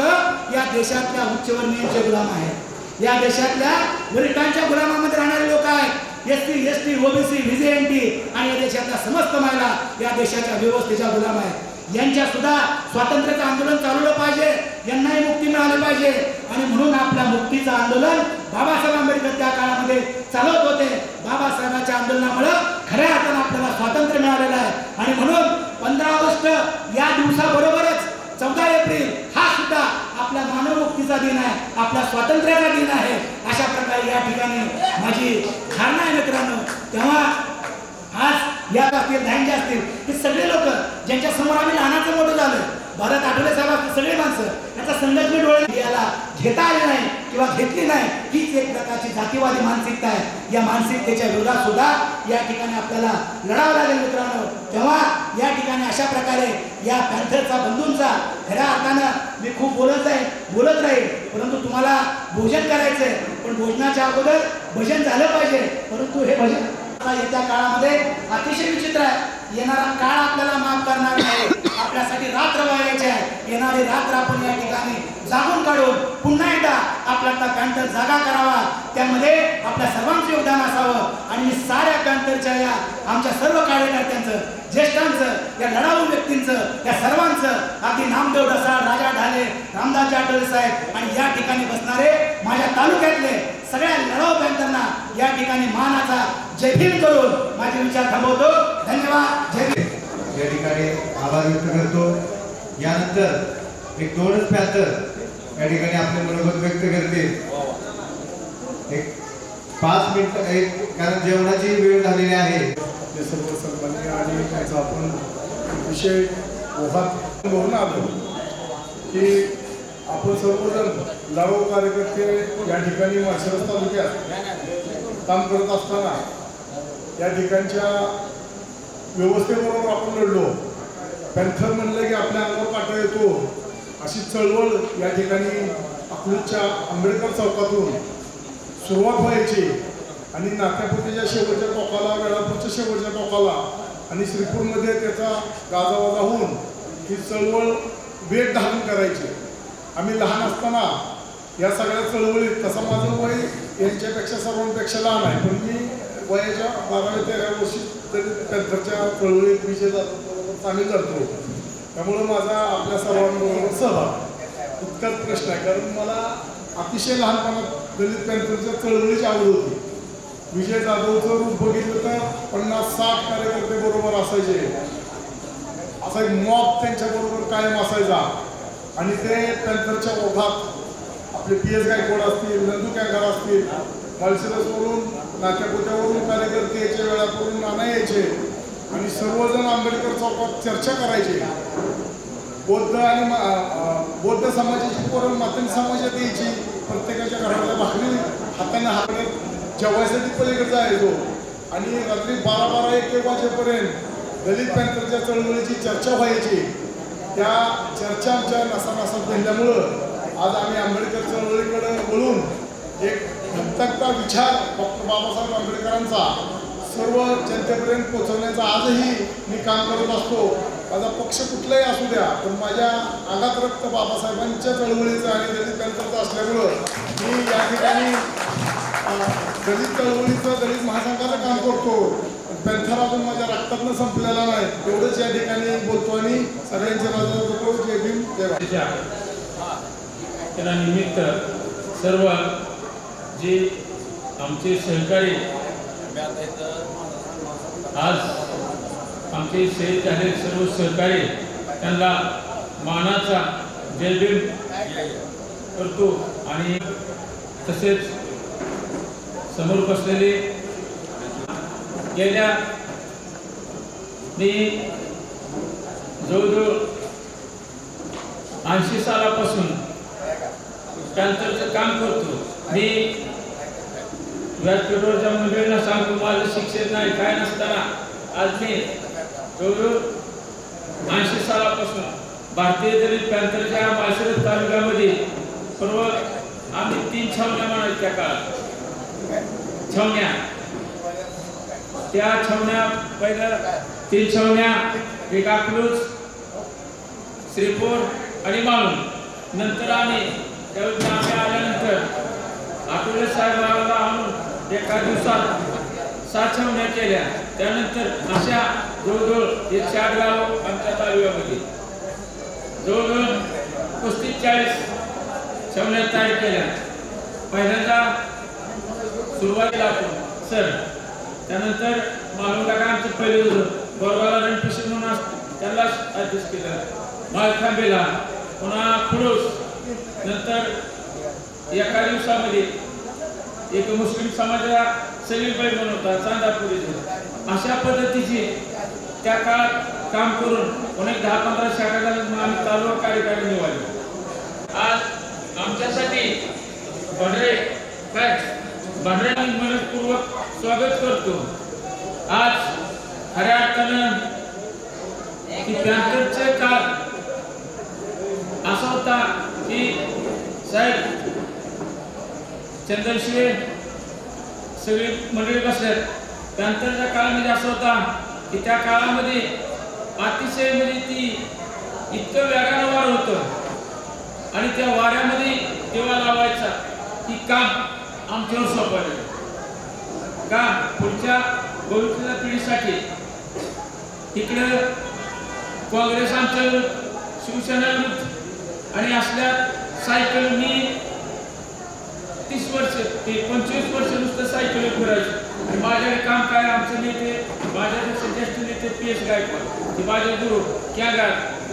या देशातल्या उच्चवर्णीयांचे गुलाम आहेत, या देशातल्या वरिष्ठांच्या गुलामामध्ये राहणारे लोक आहेत. SC, ST, OBC, VJNT आणि या देशातल्या समस्त महिला या देशाच्या व्यवस्थेच्या गुलाम आहेत. यांच्या सुद्धा स्वातंत्र्याचं आंदोलन चालवलं पाहिजे, यांनाही मुक्ती मिळाली पाहिजे. आणि म्हणून आपल्या मुक्तीचं आंदोलन बाबासाहेब आंबेडकर त्या काळामध्ये चालवत होते. बाबासाहेबांच्या आंदोलनामुळे खऱ्या अर्थानं आपल्याला स्वातंत्र्य मिळालेलं आहे. आणि म्हणून 15 ऑगस्ट या दिवसाबरोबरच 14 एप्रिल हा सुद्धा आपल्या मानवमुक्तीचा दिन आहे, आपल्या स्वातंत्र्याचा दिन आहे. अशा प्रकारे या ठिकाणी माझी धारणा आहे मित्रांनो. तेव्हा आज या असतील ध्यानचे असतील हे सगळे लोक ज्यांच्या समोर आम्ही लहानाचं मोठं झालं, भरत आठवले साहेब असतील, सगळे माणसं याचा संघर्ष मी डोळे याला घेता आले नाही किंवा घेतली नाही. हीच एक प्रकारची जातीवादी मानसिकता आहे. या मानसिकतेच्या विरोधात सुद्धा या ठिकाणी आपल्याला लढावं लागेल मित्रांनो. तेव्हा या ठिकाणी अशा प्रकारे या पॅन्थरचा बंधूंचा खऱ्या अर्थानं मी खूप बोलत राहील, परंतु तुम्हाला भोजन करायचंय, पण भोजनाच्या अगोदर भजन झालं पाहिजे. परंतु हे भजन येत्या काळामध्ये अतिशय विचित्र आहे. येणारा काळ आपल्याला माफ करणार नाही. आपल्यासाठी रात्र व्हायची आहे. येणारी रात्र आपण या ठिकाणी जागून काढून पुन्हा एकदा आपला पॅन्थर जागा करावा. त्यामध्ये आपल्या सर्वांचं योगदान असावं. आणि मी साऱ्या पॅन्थरच्या या आमच्या सर्व कार्यकर्त्यांचं, ज्येष्ठांचं, या लढाऊ व्यक्तींचं, या सर्वांचं, अगदी नामदेव ढसाळ, राजा ढाले, रामदास आठवले साहेब आणि या ठिकाणी बसणारे माझ्या तालुक्यातले सगळ्या लढाऊ पॅन्थरना या ठिकाणी मानाचा जय भीम करून माझे विचार थांबवतो. धन्यवाद. जय भीम. या ठिकाणी आभार व्यक्त करतो. यानंतर एक 2च पॅन्थर या ठिकाणी आपले मनोगत व्यक्त करते. एक 5 मिनिट, कारण जेवणाची वेळ झालेली आहे. ते सर्व सन्मान्य आणि त्याचा आपण विषय ओघात भरून आलो की आपण सर्वजण लढाऊ कार्यकर्ते या ठिकाणी माळशिरस तालुक्यात काम करत असताना या ठिकाणच्या व्यवस्थेबरोबर आपण लढलो. पॅन्थर म्हणलं की आपल्या अंगावर काटा येतो. अशी चळवळ या ठिकाणी अकलूजच्या आंबेडकर चौकातून सुरुवात व्हायची आणि नात्यापुतीच्या शेवटच्या टोकाला, वेळापूरच्या शेवटच्या टोकाला आणि श्रीपूरमध्ये त्याचा गाजावाजा होऊन ही चळवळ वेग धारण करायची. आम्ही लहान असताना या सगळ्या चळवळीत, तसं माझं वय यांच्यापेक्षा सर्वांपेक्षा लहान आहे, पण मी वयाच्या 12व्या-13व्या वर्षी तरी पॅन्थरच्या चळवळीत विजय सामील करतो. त्यामुळं माझा आपल्या सर्वांबरोबर सहभाग इतकाच प्रश्न आहे. कारण मला अतिशय लहानपणात दलित पॅन्थरच्या चळवळीची आवड होती. विजय जाधवचं रूप बघितलं तर 50-60 कार्यकर्ते बरोबर असायचे. असा एक मॉब त्यांच्याबरोबर कायम असायचा आणि ते पॅन्थरच्या ओघात आपले PS गायकवाड असतील, नंदू कॅंगार असतील, माळशिरसवरून, नात्यापुत्यावरून कार्यकर्ते यायचे, वेळापूरून नाना यायचे आणि सर्वजण आंबेडकर चौकात चर्चा करायचे. बौद्ध समाजाची पोरं मातंग समाजात यायची. प्रत्येकाच्या घरातल्या भाकरी हाताने हातात जेवायसाठी पलीकडे जायचो आणि रात्री 12-1 वाजेपर्यंत दलित पॅन्थरच्या चळवळीची चर्चा व्हायची. त्या चर्चा आमच्या नसानसात घडल्यामुळं आज आम्ही आंबेडकर चळवळीकडे वळून एक धगधगता विचार डॉक्टर बाबासाहेब आंबेडकरांचा सर्व जनतेपर्यंत पोहोचवण्याचा आजही मी काम करत असतो. माझा पक्ष कुठलाही असू द्या, पण माझ्या अंगात रक्त बाबासाहेबांच्या चळवळीचं आणि दलित पॅन्थरचं असल्यामुळं मी या ठिकाणी दलित चळवळीचं, दलित महासंघाचं काम करतो. पॅन्थर अजून माझ्या रक्तातनं संपलेला नाही, एवढंच या ठिकाणी बोलतो आणि सगळ्यांचे राजा होतो. जय भीम, जय भारत. त्याला निमित्त सर्व जे आमचे सहकारी आज आमचे शहीद झालेले सर्व सहकारी त्यांना मानाचा जय भीम करतो. आणि तसेच समोर बसलेले गेल्या मी जवळजवळ 80 सालापासून पॅन्थरचं काम करतो. मी व्यासपीठावरच्या मंडळींना सांगतो, माझं शिक्षण नाही काय नसताना आज मी जवळजवळ 80 सालापासून भारतीय दलित पॅन्थरच्या माळशिरस तालुक्यामध्ये सर्व आम्ही 3 छावण्या म्हणायच्या त्या काळात. छावण्या, त्या छावण्या पहिल्या 3 छावण्या, एक अकलूज, श्रीपूर आणि माळून. नंतर आम्ही त्यावेळी आम्ही आल्यानंतर आठवले साहेबांना आणून एका दिवसात 7 छावण्या केल्या. त्यानंतर अशा जवळजवळ 108 गाव आमच्या तालुक्यामध्ये जवळजवळ 35-40 छावण्या तयार केल्या. पहिल्यांदा सुरुवातीला आपण सर, त्यानंतर मालूम का आमचं पहिले होतं गोरगाला रणपिशी म्हणून त्यालाच ॲडजस्ट केलं. माळखांबेला, पुन्हा खुडूस, नंतर एका दिवसामध्ये एक मुस्लिम समाजाला सलीमबाई म्हणून होता चांदापुरीचं. अशा पद्धतीची त्या काळात काम करून अनेक 10-15 शाखा झाल्या. आम्ही तालुका कार्यकारी निवडले. आज आमच्यासाठी भडरे मनपूर्वक स्वागत करतो. आज खऱ्या अर्थानं की पॅन्थरचे काळ असा होता की साहेब चंदनशिवे सगळी मंडळी बसल्यात. पॅन्थरच्या काळामध्ये असं होता की त्या काळामध्ये अतिशय म्हणजे ती इतकं वेगानं वार होतं आणि त्या वाऱ्यामध्ये तेव्हा लावायचा की काम आमच्यावर सोपवलं का पुढच्या भविष्याच्या पिढीसाठी. इकडे काँग्रेस आमच्या शिवसेना आणि असल्या सायकल मी 30 वर्ष ते 25 वर्ष नुसतं सायकल फिरायचं आणि माझ्याकडे काम काय आमचे नेते माझ्यापेक्षा ज्येष्ठ नेते PS गायकवाड ते माझे गुरु क्या गाय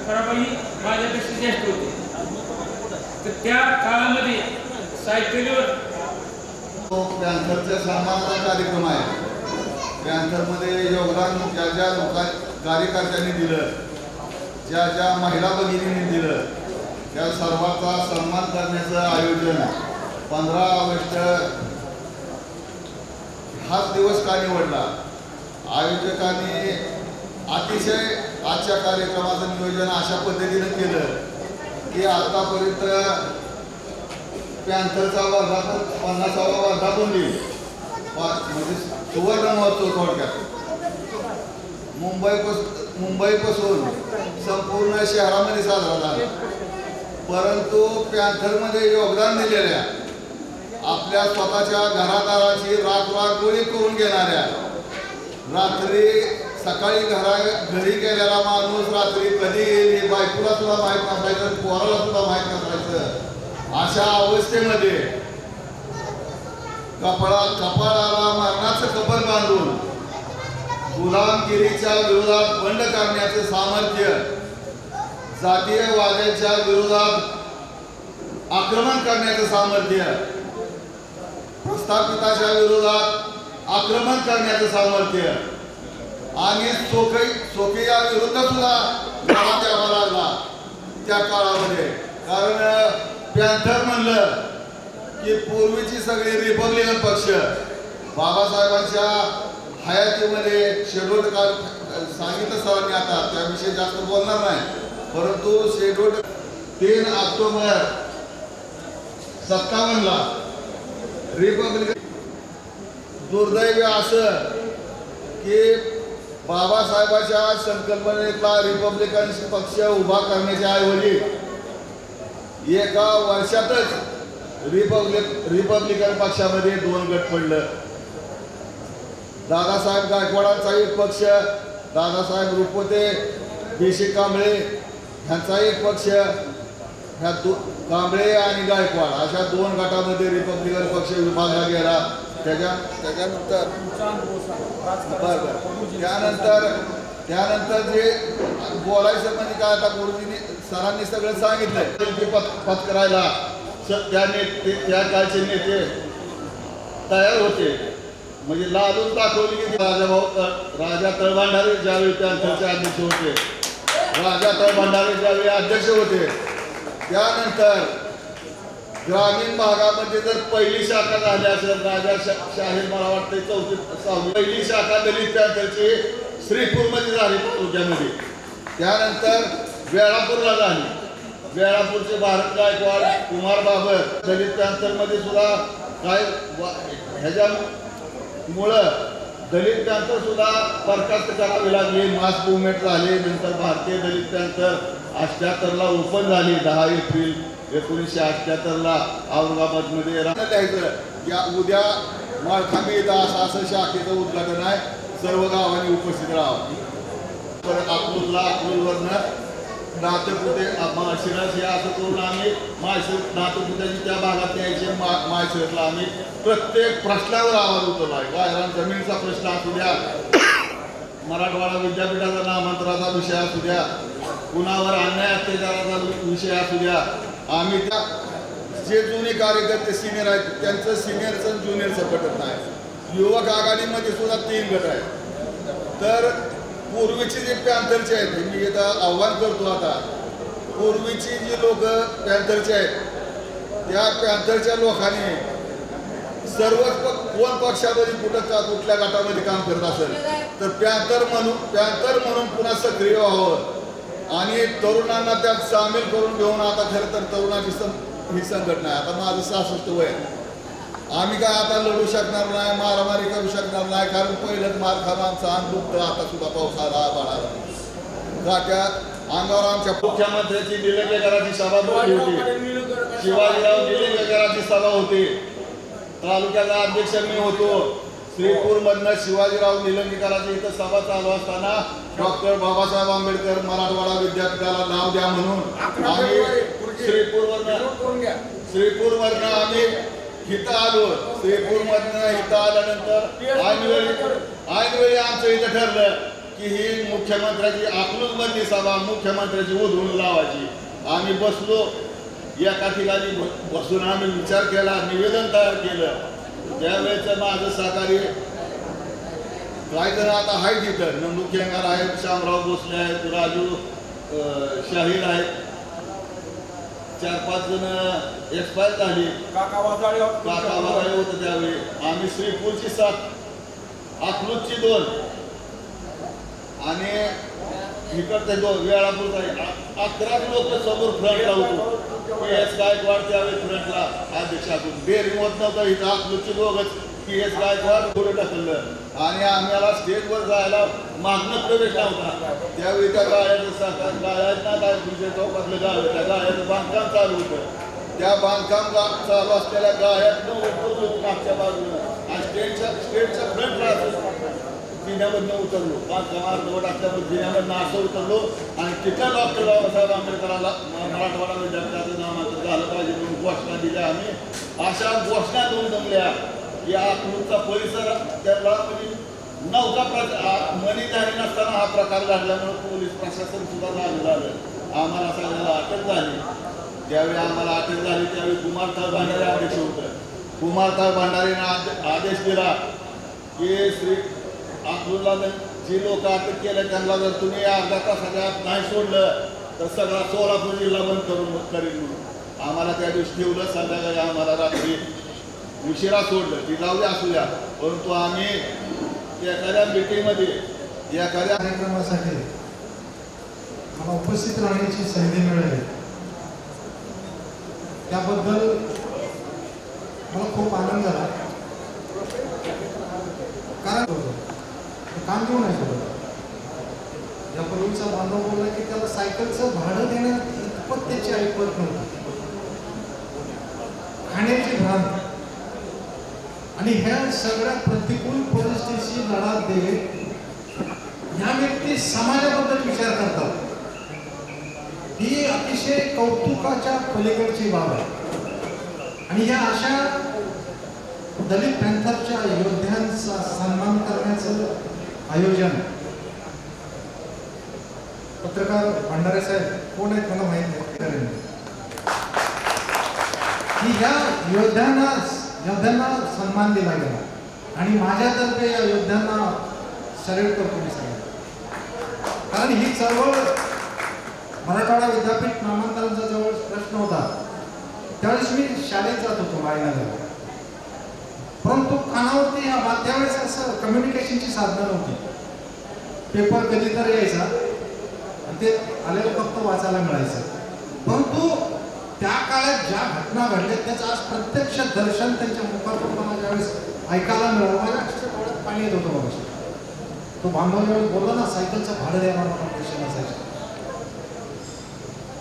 खराबाई माझ्यापेक्षा ज्येष्ठ होते. तर त्या काळामध्ये सायकलीवर पॅन्थरच्या सन्मानाचा कार्यक्रम आहे. पॅन्थरमध्ये योगदान ज्या ज्या कार्यकर्त्यांनी दिलं, ज्या ज्या महिला भगिनींनी दिलं, त्या सर्वांचा सन्मान करण्याचं आयोजन 15 ऑगस्ट हाच दिवस का निवडला. आयोजकांनी अतिशय आजच्या कार्यक्रमाचं नियोजन अशा पद्धतीनं केलं की आतापर्यंत पॅन्थरचा वर्धापन 50वा वर्धापन दिन म्हणजे सुवर्ण महोत्सव थोडक्यात मुंबईपासून संपूर्ण शहरामध्ये साजरा झाला. परंतु पॅन्थरमध्ये योगदान दिलेल्या आपल्या स्वतःच्या घरादाराची राखोळी करून घेणाऱ्या, रात्री सकाळी घरी गेलेला माणूस रात्री कधी येईल बायकोला सुद्धा माहीत नसायचं, पोराला सुद्धा माहीत नसायचं. अशा अवस्थेमध्ये कपाळाला मरणाचं कपल बांधून गुलामगिरीच्या विरोधात बंड करण्याचे सामर्थ्य, जातीयवाद्यांच्या विरोधात आक्रमण करण्याचं सामर्थ्य, प्रस्थापिताच्या विरोधात आक्रमण करण्याचं सामर्थ्य आणि सोकेया विरुद्ध सुद्धा लढा द्यावा लागला त्या काळामध्ये. कारण पॅन्थर म्हणलं की पूर्वीची सगळी रिपब्लिकन पक्ष बाबासाहेबांच्या हयातीमध्ये शेड्यूल्ड कास्ट सांगितलं सरांनी, आता त्याविषयी जास्त बोलणार नाही. परंतु शेड्यूल्ड 3 ऑक्टोबर 57ला रिपब्लिकन दुर्दैवी असं की बाबासाहेबांच्या संकल्पनेतला रिपब्लिकन पक्ष उभा करण्याच्या ऐवजी एका वर्षातच रिपब्लिकन पक्षामध्ये 2 गट पडलं. दादासाहेब गायकवाडांचा एक पक्ष, दादासाहेब रुपवते, BC कांबळे ह्यांचा एक पक्ष, ह्या कांबळे आणि गायकवाड अशा 2 गटामध्ये रिपब्लिकन पक्ष विभागला गेला. त्याच्यानंतर त्यानंतर जे बोलायचं म्हणजे काय, आता गुरुजींनी सरांनी सगळं सांगितलंय. पत्करायला त्या काळचे नेते तयार होते, म्हणजे लालून दाखवली की राजा तळभांडारे ज्यावेळी पॅन्थरचे अध्यक्ष होते, राजा तळभांडारे ज्यावेळी अध्यक्ष होते, त्यानंतर ग्रामीण भागामध्ये जर पहिली शाखा झाली असेल, राजा शाहीर मला वाटतं 4वी पहिली शाखा दलित पॅन्थरची श्रीपूरमध्ये झाली तालुक्यामध्ये. त्यानंतर वेळापूरला झाली. वेळापूरचे भारत गायकवाड, कुमार बाबर दलित पॅन्थरमध्ये सुद्धा काय ह्याच्यामुळं दलित पॅन्थर सुद्धा बरखास्त करावी लागली. मास मुवमेंट झाले. नंतर भारतीय दलित पॅन्थर 78ला ओपन झाली. 10 एप्रिल 1978ला औरंगाबादमध्ये द्यायचं या उद्या माळखांबी इथं असं शाखेचं उद्घाटन आहे. सर्व गावांनी उपस्थित राहावं. परत अकलूजवरनं नातेपुते माळशिरस हे असं करून आम्ही नातेपुत्याची त्या भागात न्यायचे माळशिरसला आम्ही प्रत्येक प्रश्नावर आवाज उठवला आहे. गायरान जमिनीचा प्रश्न असू द्या, मराठवाडा विद्यापीठाचा नामांतराचा विषय असू द्या, कुणावर अन्याय अत्याचाराचा विषय असू द्या, आम्ही त्या जे जुने कार्यकर्ते सिनियर आहेत त्यांचं सिनियरचं ज्युनियरचं पटत नाही. युवक आघाडीमध्ये सुद्धा 3 गट आहेत. तर पूर्वीचे जे पॅन्थरचे आहेत, मी इथं आव्हान करतो आता, पूर्वीची जी लोक पॅन्थरचे आहेत त्या पॅन्थरच्या लोकांनी सर्वच कोण पक्षामध्ये कुठल्या गटामध्ये काम करत असेल तर पॅन्थर म्हणून पुन्हा सक्रिय व्हावं आणि तरुणांना त्यात सामील करून घेऊन आता खरं तर तरुणाची ही संघटना आहे. आता माझं 66 वय आहे. आम्ही काय आता लढू शकणार नाही, मारामारी करू शकणार नाही, कारण पहिलंच मार खाणं आमचं अंग दुखतं. आता सुद्धा पाऊस आला बाळाला गाठ्या अंगावर. आमच्या मुख्यमंत्र्याची निलंगेकरांची सभा होती, शिवाजीराव निलंगेकरांची सभा होती. तालुक्याचा अध्यक्ष मी होतो. श्रीपूरमधनं शिवाजीराव निलंगेकरांची इथं सभा चालू असताना डॉक्टर बाबासाहेब आंबेडकर मराठवाडा विद्यापीठाला नाव द्या म्हणून आम्ही श्रीपूरमधनं आम्ही इथं आलो. श्रीपूरमधनं इथं आल्यानंतर ऐनवेळी आमचं इथं ठरलं की ही मुख्यमंत्र्याची अकलूजमधली सभा मुख्यमंत्र्याची उधळून लावायची. आम्ही बसलो एका ठिकाणी बसून आम्ही विचार केला, निवेदन तयार केलं. त्यावेळेचं माझं सहकारी काही जण आता आहेत तिथं, नंदू केंगार आहेत, शामराव भोसले आहेत, राजू शाहीर आहेत, 4-5 जण एक्सपायर झाली. काका वाजाळे होतं त्यावेळी. आम्ही श्रीपूरची 7, अकलूजची 2 आणि इकडचे 2 वेळापूरचा 11 लोक समोर फ्रंटला होतो. PS गायकवाड त्यावेळी फ्रंटला अध्यक्षातून डेअरिंग होत नव्हतं. इथं अकलूजची 2च PS गायकवाड पुढे ढकललं आणि आम्हाला स्टेजवर जायला मागणं प्रवेश नव्हता. त्यावेळी त्या गाळ्याचं गाळ्यांना काय विजय चौकातलं गाळ, त्या गाळ्याचं बांधकाम चालू होतं. त्या बांधकाम चालू असलेल्या गाळ्यातनं उतरलो मागच्या बाजूनं आणि स्टेजच्या फ्रंटला जिन्यामधनं उतरलो. बांधकाम अर्धवट असल्यामुळे जिन्यामधनं असं उतरलो आणि तिथं डॉक्टर बाबासाहेब आंबेडकरांना मराठवाडा विद्यापीठाचं नामांकन झालं पाहिजे म्हणून घोषणा दिल्या. आम्ही अशा घोषणा देऊन जमल्या. या अकलूजचा परिसर त्याला नव्हता. मनी जाहीर नसताना हा प्रकार घडल्यामुळे पोलीस प्रशासन सुद्धा लागू झालं. आम्हाला सगळ्याला अटक झाली. ज्यावेळी आम्हाला अटक झाली त्यावेळी कुमारसाहेब भांडारे अध्यक्ष होतं. कुमारसाहेब भांडारेने आदेश दिला की श्री अकलूजला जी लोक अटक केल्या त्यांना जर तुम्ही अर्ध्या तासाच्या आत नाही सोडलं तर सगळा सोलापूर जिल्हा बंद करीन म्हणून आम्हाला त्या दिवशी ठेवलं. संध्याकाळी आम्हाला रात्री उशिरा सोडलं. ती जाऊ द्या असू द्या, परंतु आम्ही एखाद्या मीटिंगमध्ये एखाद्या कार्यक्रमासाठी मला उपस्थित राहण्याची संधी मिळाली त्याबद्दल मला खूप आनंद झाला. कारण काम घेऊन आहे सोबत या पूर्वीचा बांधव बोलला की त्याला सायकलचं भाडं देण्यात इतपत त्याची ऐकत नव्हती. खाण्याची भ्रांत आणि ह्या सगळ्या प्रतिकूल परिस्थितीशी लढा देत ह्या व्यक्ती समाजाबद्दल विचार करतात. ही अतिशय कौतुकाच्या पलीकडची बाब आहे आणि या अशा दलित पॅन्थरच्या योद्ध्यांचा सन्मान करण्याचं आयोजन पत्रकार भंडारे साहेब कोण आहेत मला माहित नाही की ह्या योद्ध्यांना सन्मान दिला गेला आणि माझ्यातर्फे या योद्ध्यांना सॅल्यूट करतो मी सगळ्यांना. कारण ही चळवळ मराठवाडा विद्यापीठ नामांतरांचा जवळ प्रश्न होता त्यावेळेस मी शाळेत जात होतो वायनाला. परंतु कानावरती त्यावेळेस असं कम्युनिकेशनची साधनं नव्हती. पेपर कधीतरी यायचा आणि ते आलेलं फक्त वाचायला मिळायचं. परंतु त्या काळात ज्या घटना घडल्या त्याचं आज प्रत्यक्ष दर्शन त्यांच्या मुखातून मला ज्यावेळेस ऐकायला मिळालं माझ्या अक्षरशः डोळ्यात पाणी येत होतं. बघा तो बांधव ज्यावेळेस बोलला ना सायकलचं भाडं द्यायला मला पैसे नसायचे.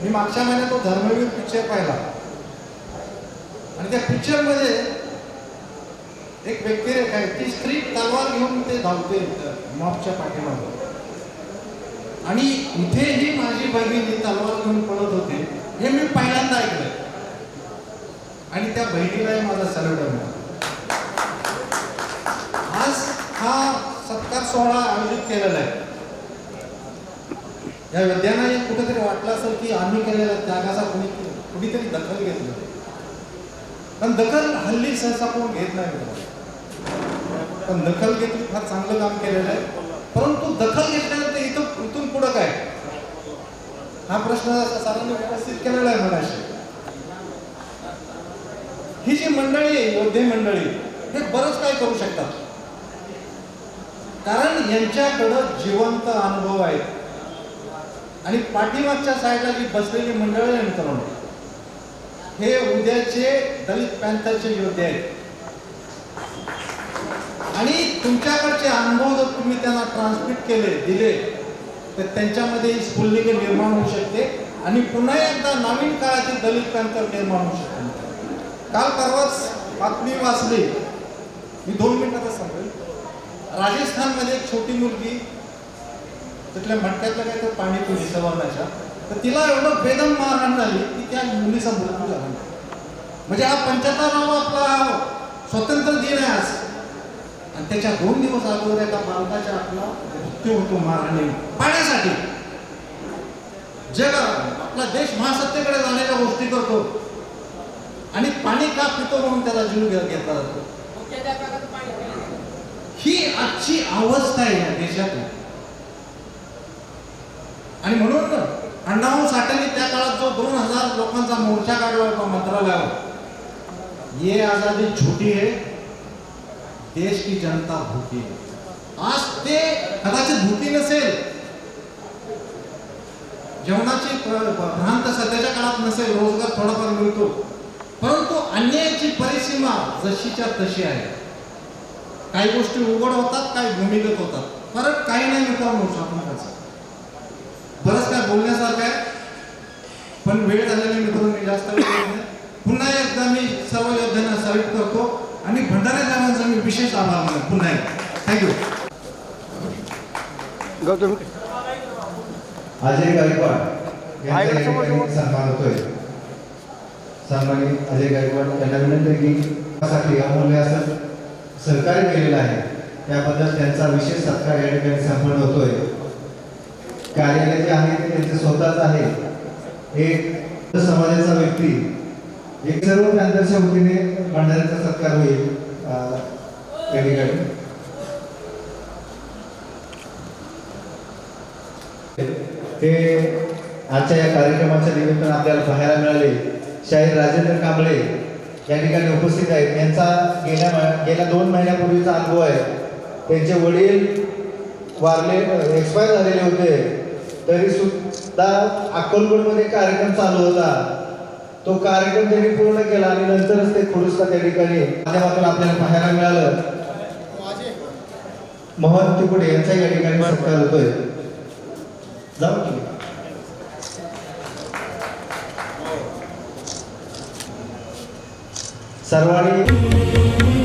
मी मागच्या महिन्यात तो धर्मवीर पिक्चर पाहिला आणि त्या पिक्चरमध्ये एक व्यक्तिरेखा आहे ती स्त्री तलवार घेऊन ते धावते मॉबच्या पाठीमागे. आणि इथेही माझी बहीण ही तलवार घेऊन पळत होते हे मी पहिल्यांदा ऐकलं आणि त्या बहिणीलाही माझा सल्यूट आहे. आज हा सत्कार सोहळा आयोजित केलेला आहे. या विद्यांना कुठेतरी वाटलं असेल की आम्ही केलेल्या त्यागाचा कुणीतरी दखल घेतली, पण दखल हल्ली सहसा कोण घेत नाही. पण दखल घेतली, फार चांगलं काम केलेलं आहे. परंतु दखल घेतल्यानंतर इथून पुढं काय हा प्रश्न सरांनी उपस्थित केलेला आहे मगाशी. ही जी मंडळी आहे, योद्धे मंडळी, हे बरंच काय करू शकतात, कारण यांच्याकडं जिवंत अनुभव आहेत. आणि पाठीमागच्या साईडला जी बसलेली मंडळी आहे मित्रांनो, हे उद्याचे दलित पॅंथरचे योद्धे आहेत. आणि तुमच्याकडचे अनुभव जर तुम्ही त्यांना ट्रान्समिट केले, दिले, तर त्यांच्यामध्ये स्फुल्लिंग निर्माण होऊ शकते आणि पुन्हा एकदा नवीन काळातील दलित पॅंथर निर्माण होऊ शकते. काल परवाच बातमी वाचली, मी 2 मिनिटातच सांगेल. राजस्थानमध्ये एक छोटी मुलगी तिथल्या मटक्यातलं काय तर पाणी पिली सवर्णाच्या, तर तिला एवढं बेदम मारहाण झाली की त्या मुलीचा मृत्यू झाला. म्हणजे हा 75वा आपला स्वातंत्र्य दिन आहे आज, आणि त्याच्या 2 दिवस अगोदर एका बालकाच्या आपला मृत्यू होतो मारहाणी पाण्यासाठी. जग आपला देश महासत्तेकडे जाण्याच्या गोष्टी करतो आणि पाणी का पितो म्हणून त्याला जीव घेतला जातो. ही आजची अवस्था आहे या देशातली. आणि म्हणून अण्णाभाऊ साठेंनी त्या काळात जो 2000 लोकांचा मोर्चा काढला होता मंत्रालयावर, ये आजादी झूठी है, देश की जनता भूकी है. आज ते कदाचित भूकी नसेल, जेवणाची भ्रांत सध्याच्या काळात नसेल, रोजगार थोडाफार मिळतो, परंतु अन्यायाची परिसीमा जशीच्या तशी आहे. काही गोष्टी उघड होतात, काही भूमिगत होतात. फरक काही नाही मित्रांनो स्वातंत्र्याचा. बरंच काय बोलण्यासारखं आहे, पण वेळ झालेला मित्रांनो, मी जास्त वेळ घेत नाही. पुन्हा एकदा मी सर्व योद्ध्यांना सल्यूट करतो आणि भंडारा जवानांचा मी विशेष आभार मानतो. पुन्हा एकदा थँक्यू. अजय गायकवाड यांचा सन्मान होतोय. सन्मानित अजय गायकवाड यांना विनंती की त्यासाठी अमूल्य असं सहकार्य केलेलं आहे, त्याबद्दल त्यांचा विशेष सत्कार या ठिकाणी संपन्न होतोय. कार्यालय जे आहे ते त्यांचे स्वतःच आहे. एक समाजाचा व्यक्ती, एक सर्व पॅंथरच्या वतीने भंडाऱ्याचा सत्कार होईल या ठिकाणी. ते आजच्या या कार्यक्रमाच्या निमित्तानं आपल्याला पाहायला मिळाले. शाहीर राजेंद्र कांबळे या ठिकाणी उपस्थित आहेत. यांचा गेल्या 2 महिन्यापूर्वीचा अनुभव आहे. त्यांचे वडील वारले, एक्सपायर झालेले होते, तरी सुद्धा अक्कलकोटमध्ये कार्यक्रम चालू होता. तो कार्यक्रम त्यांनी पूर्ण केला आणि नंतरच ते खुरुसला त्या ठिकाणी माध्यमातून आपल्याला पाहायला मिळालं. मोहन तिकुडे यांचा या ठिकाणी सत्कार होतोय. जाऊ की सर्वांनी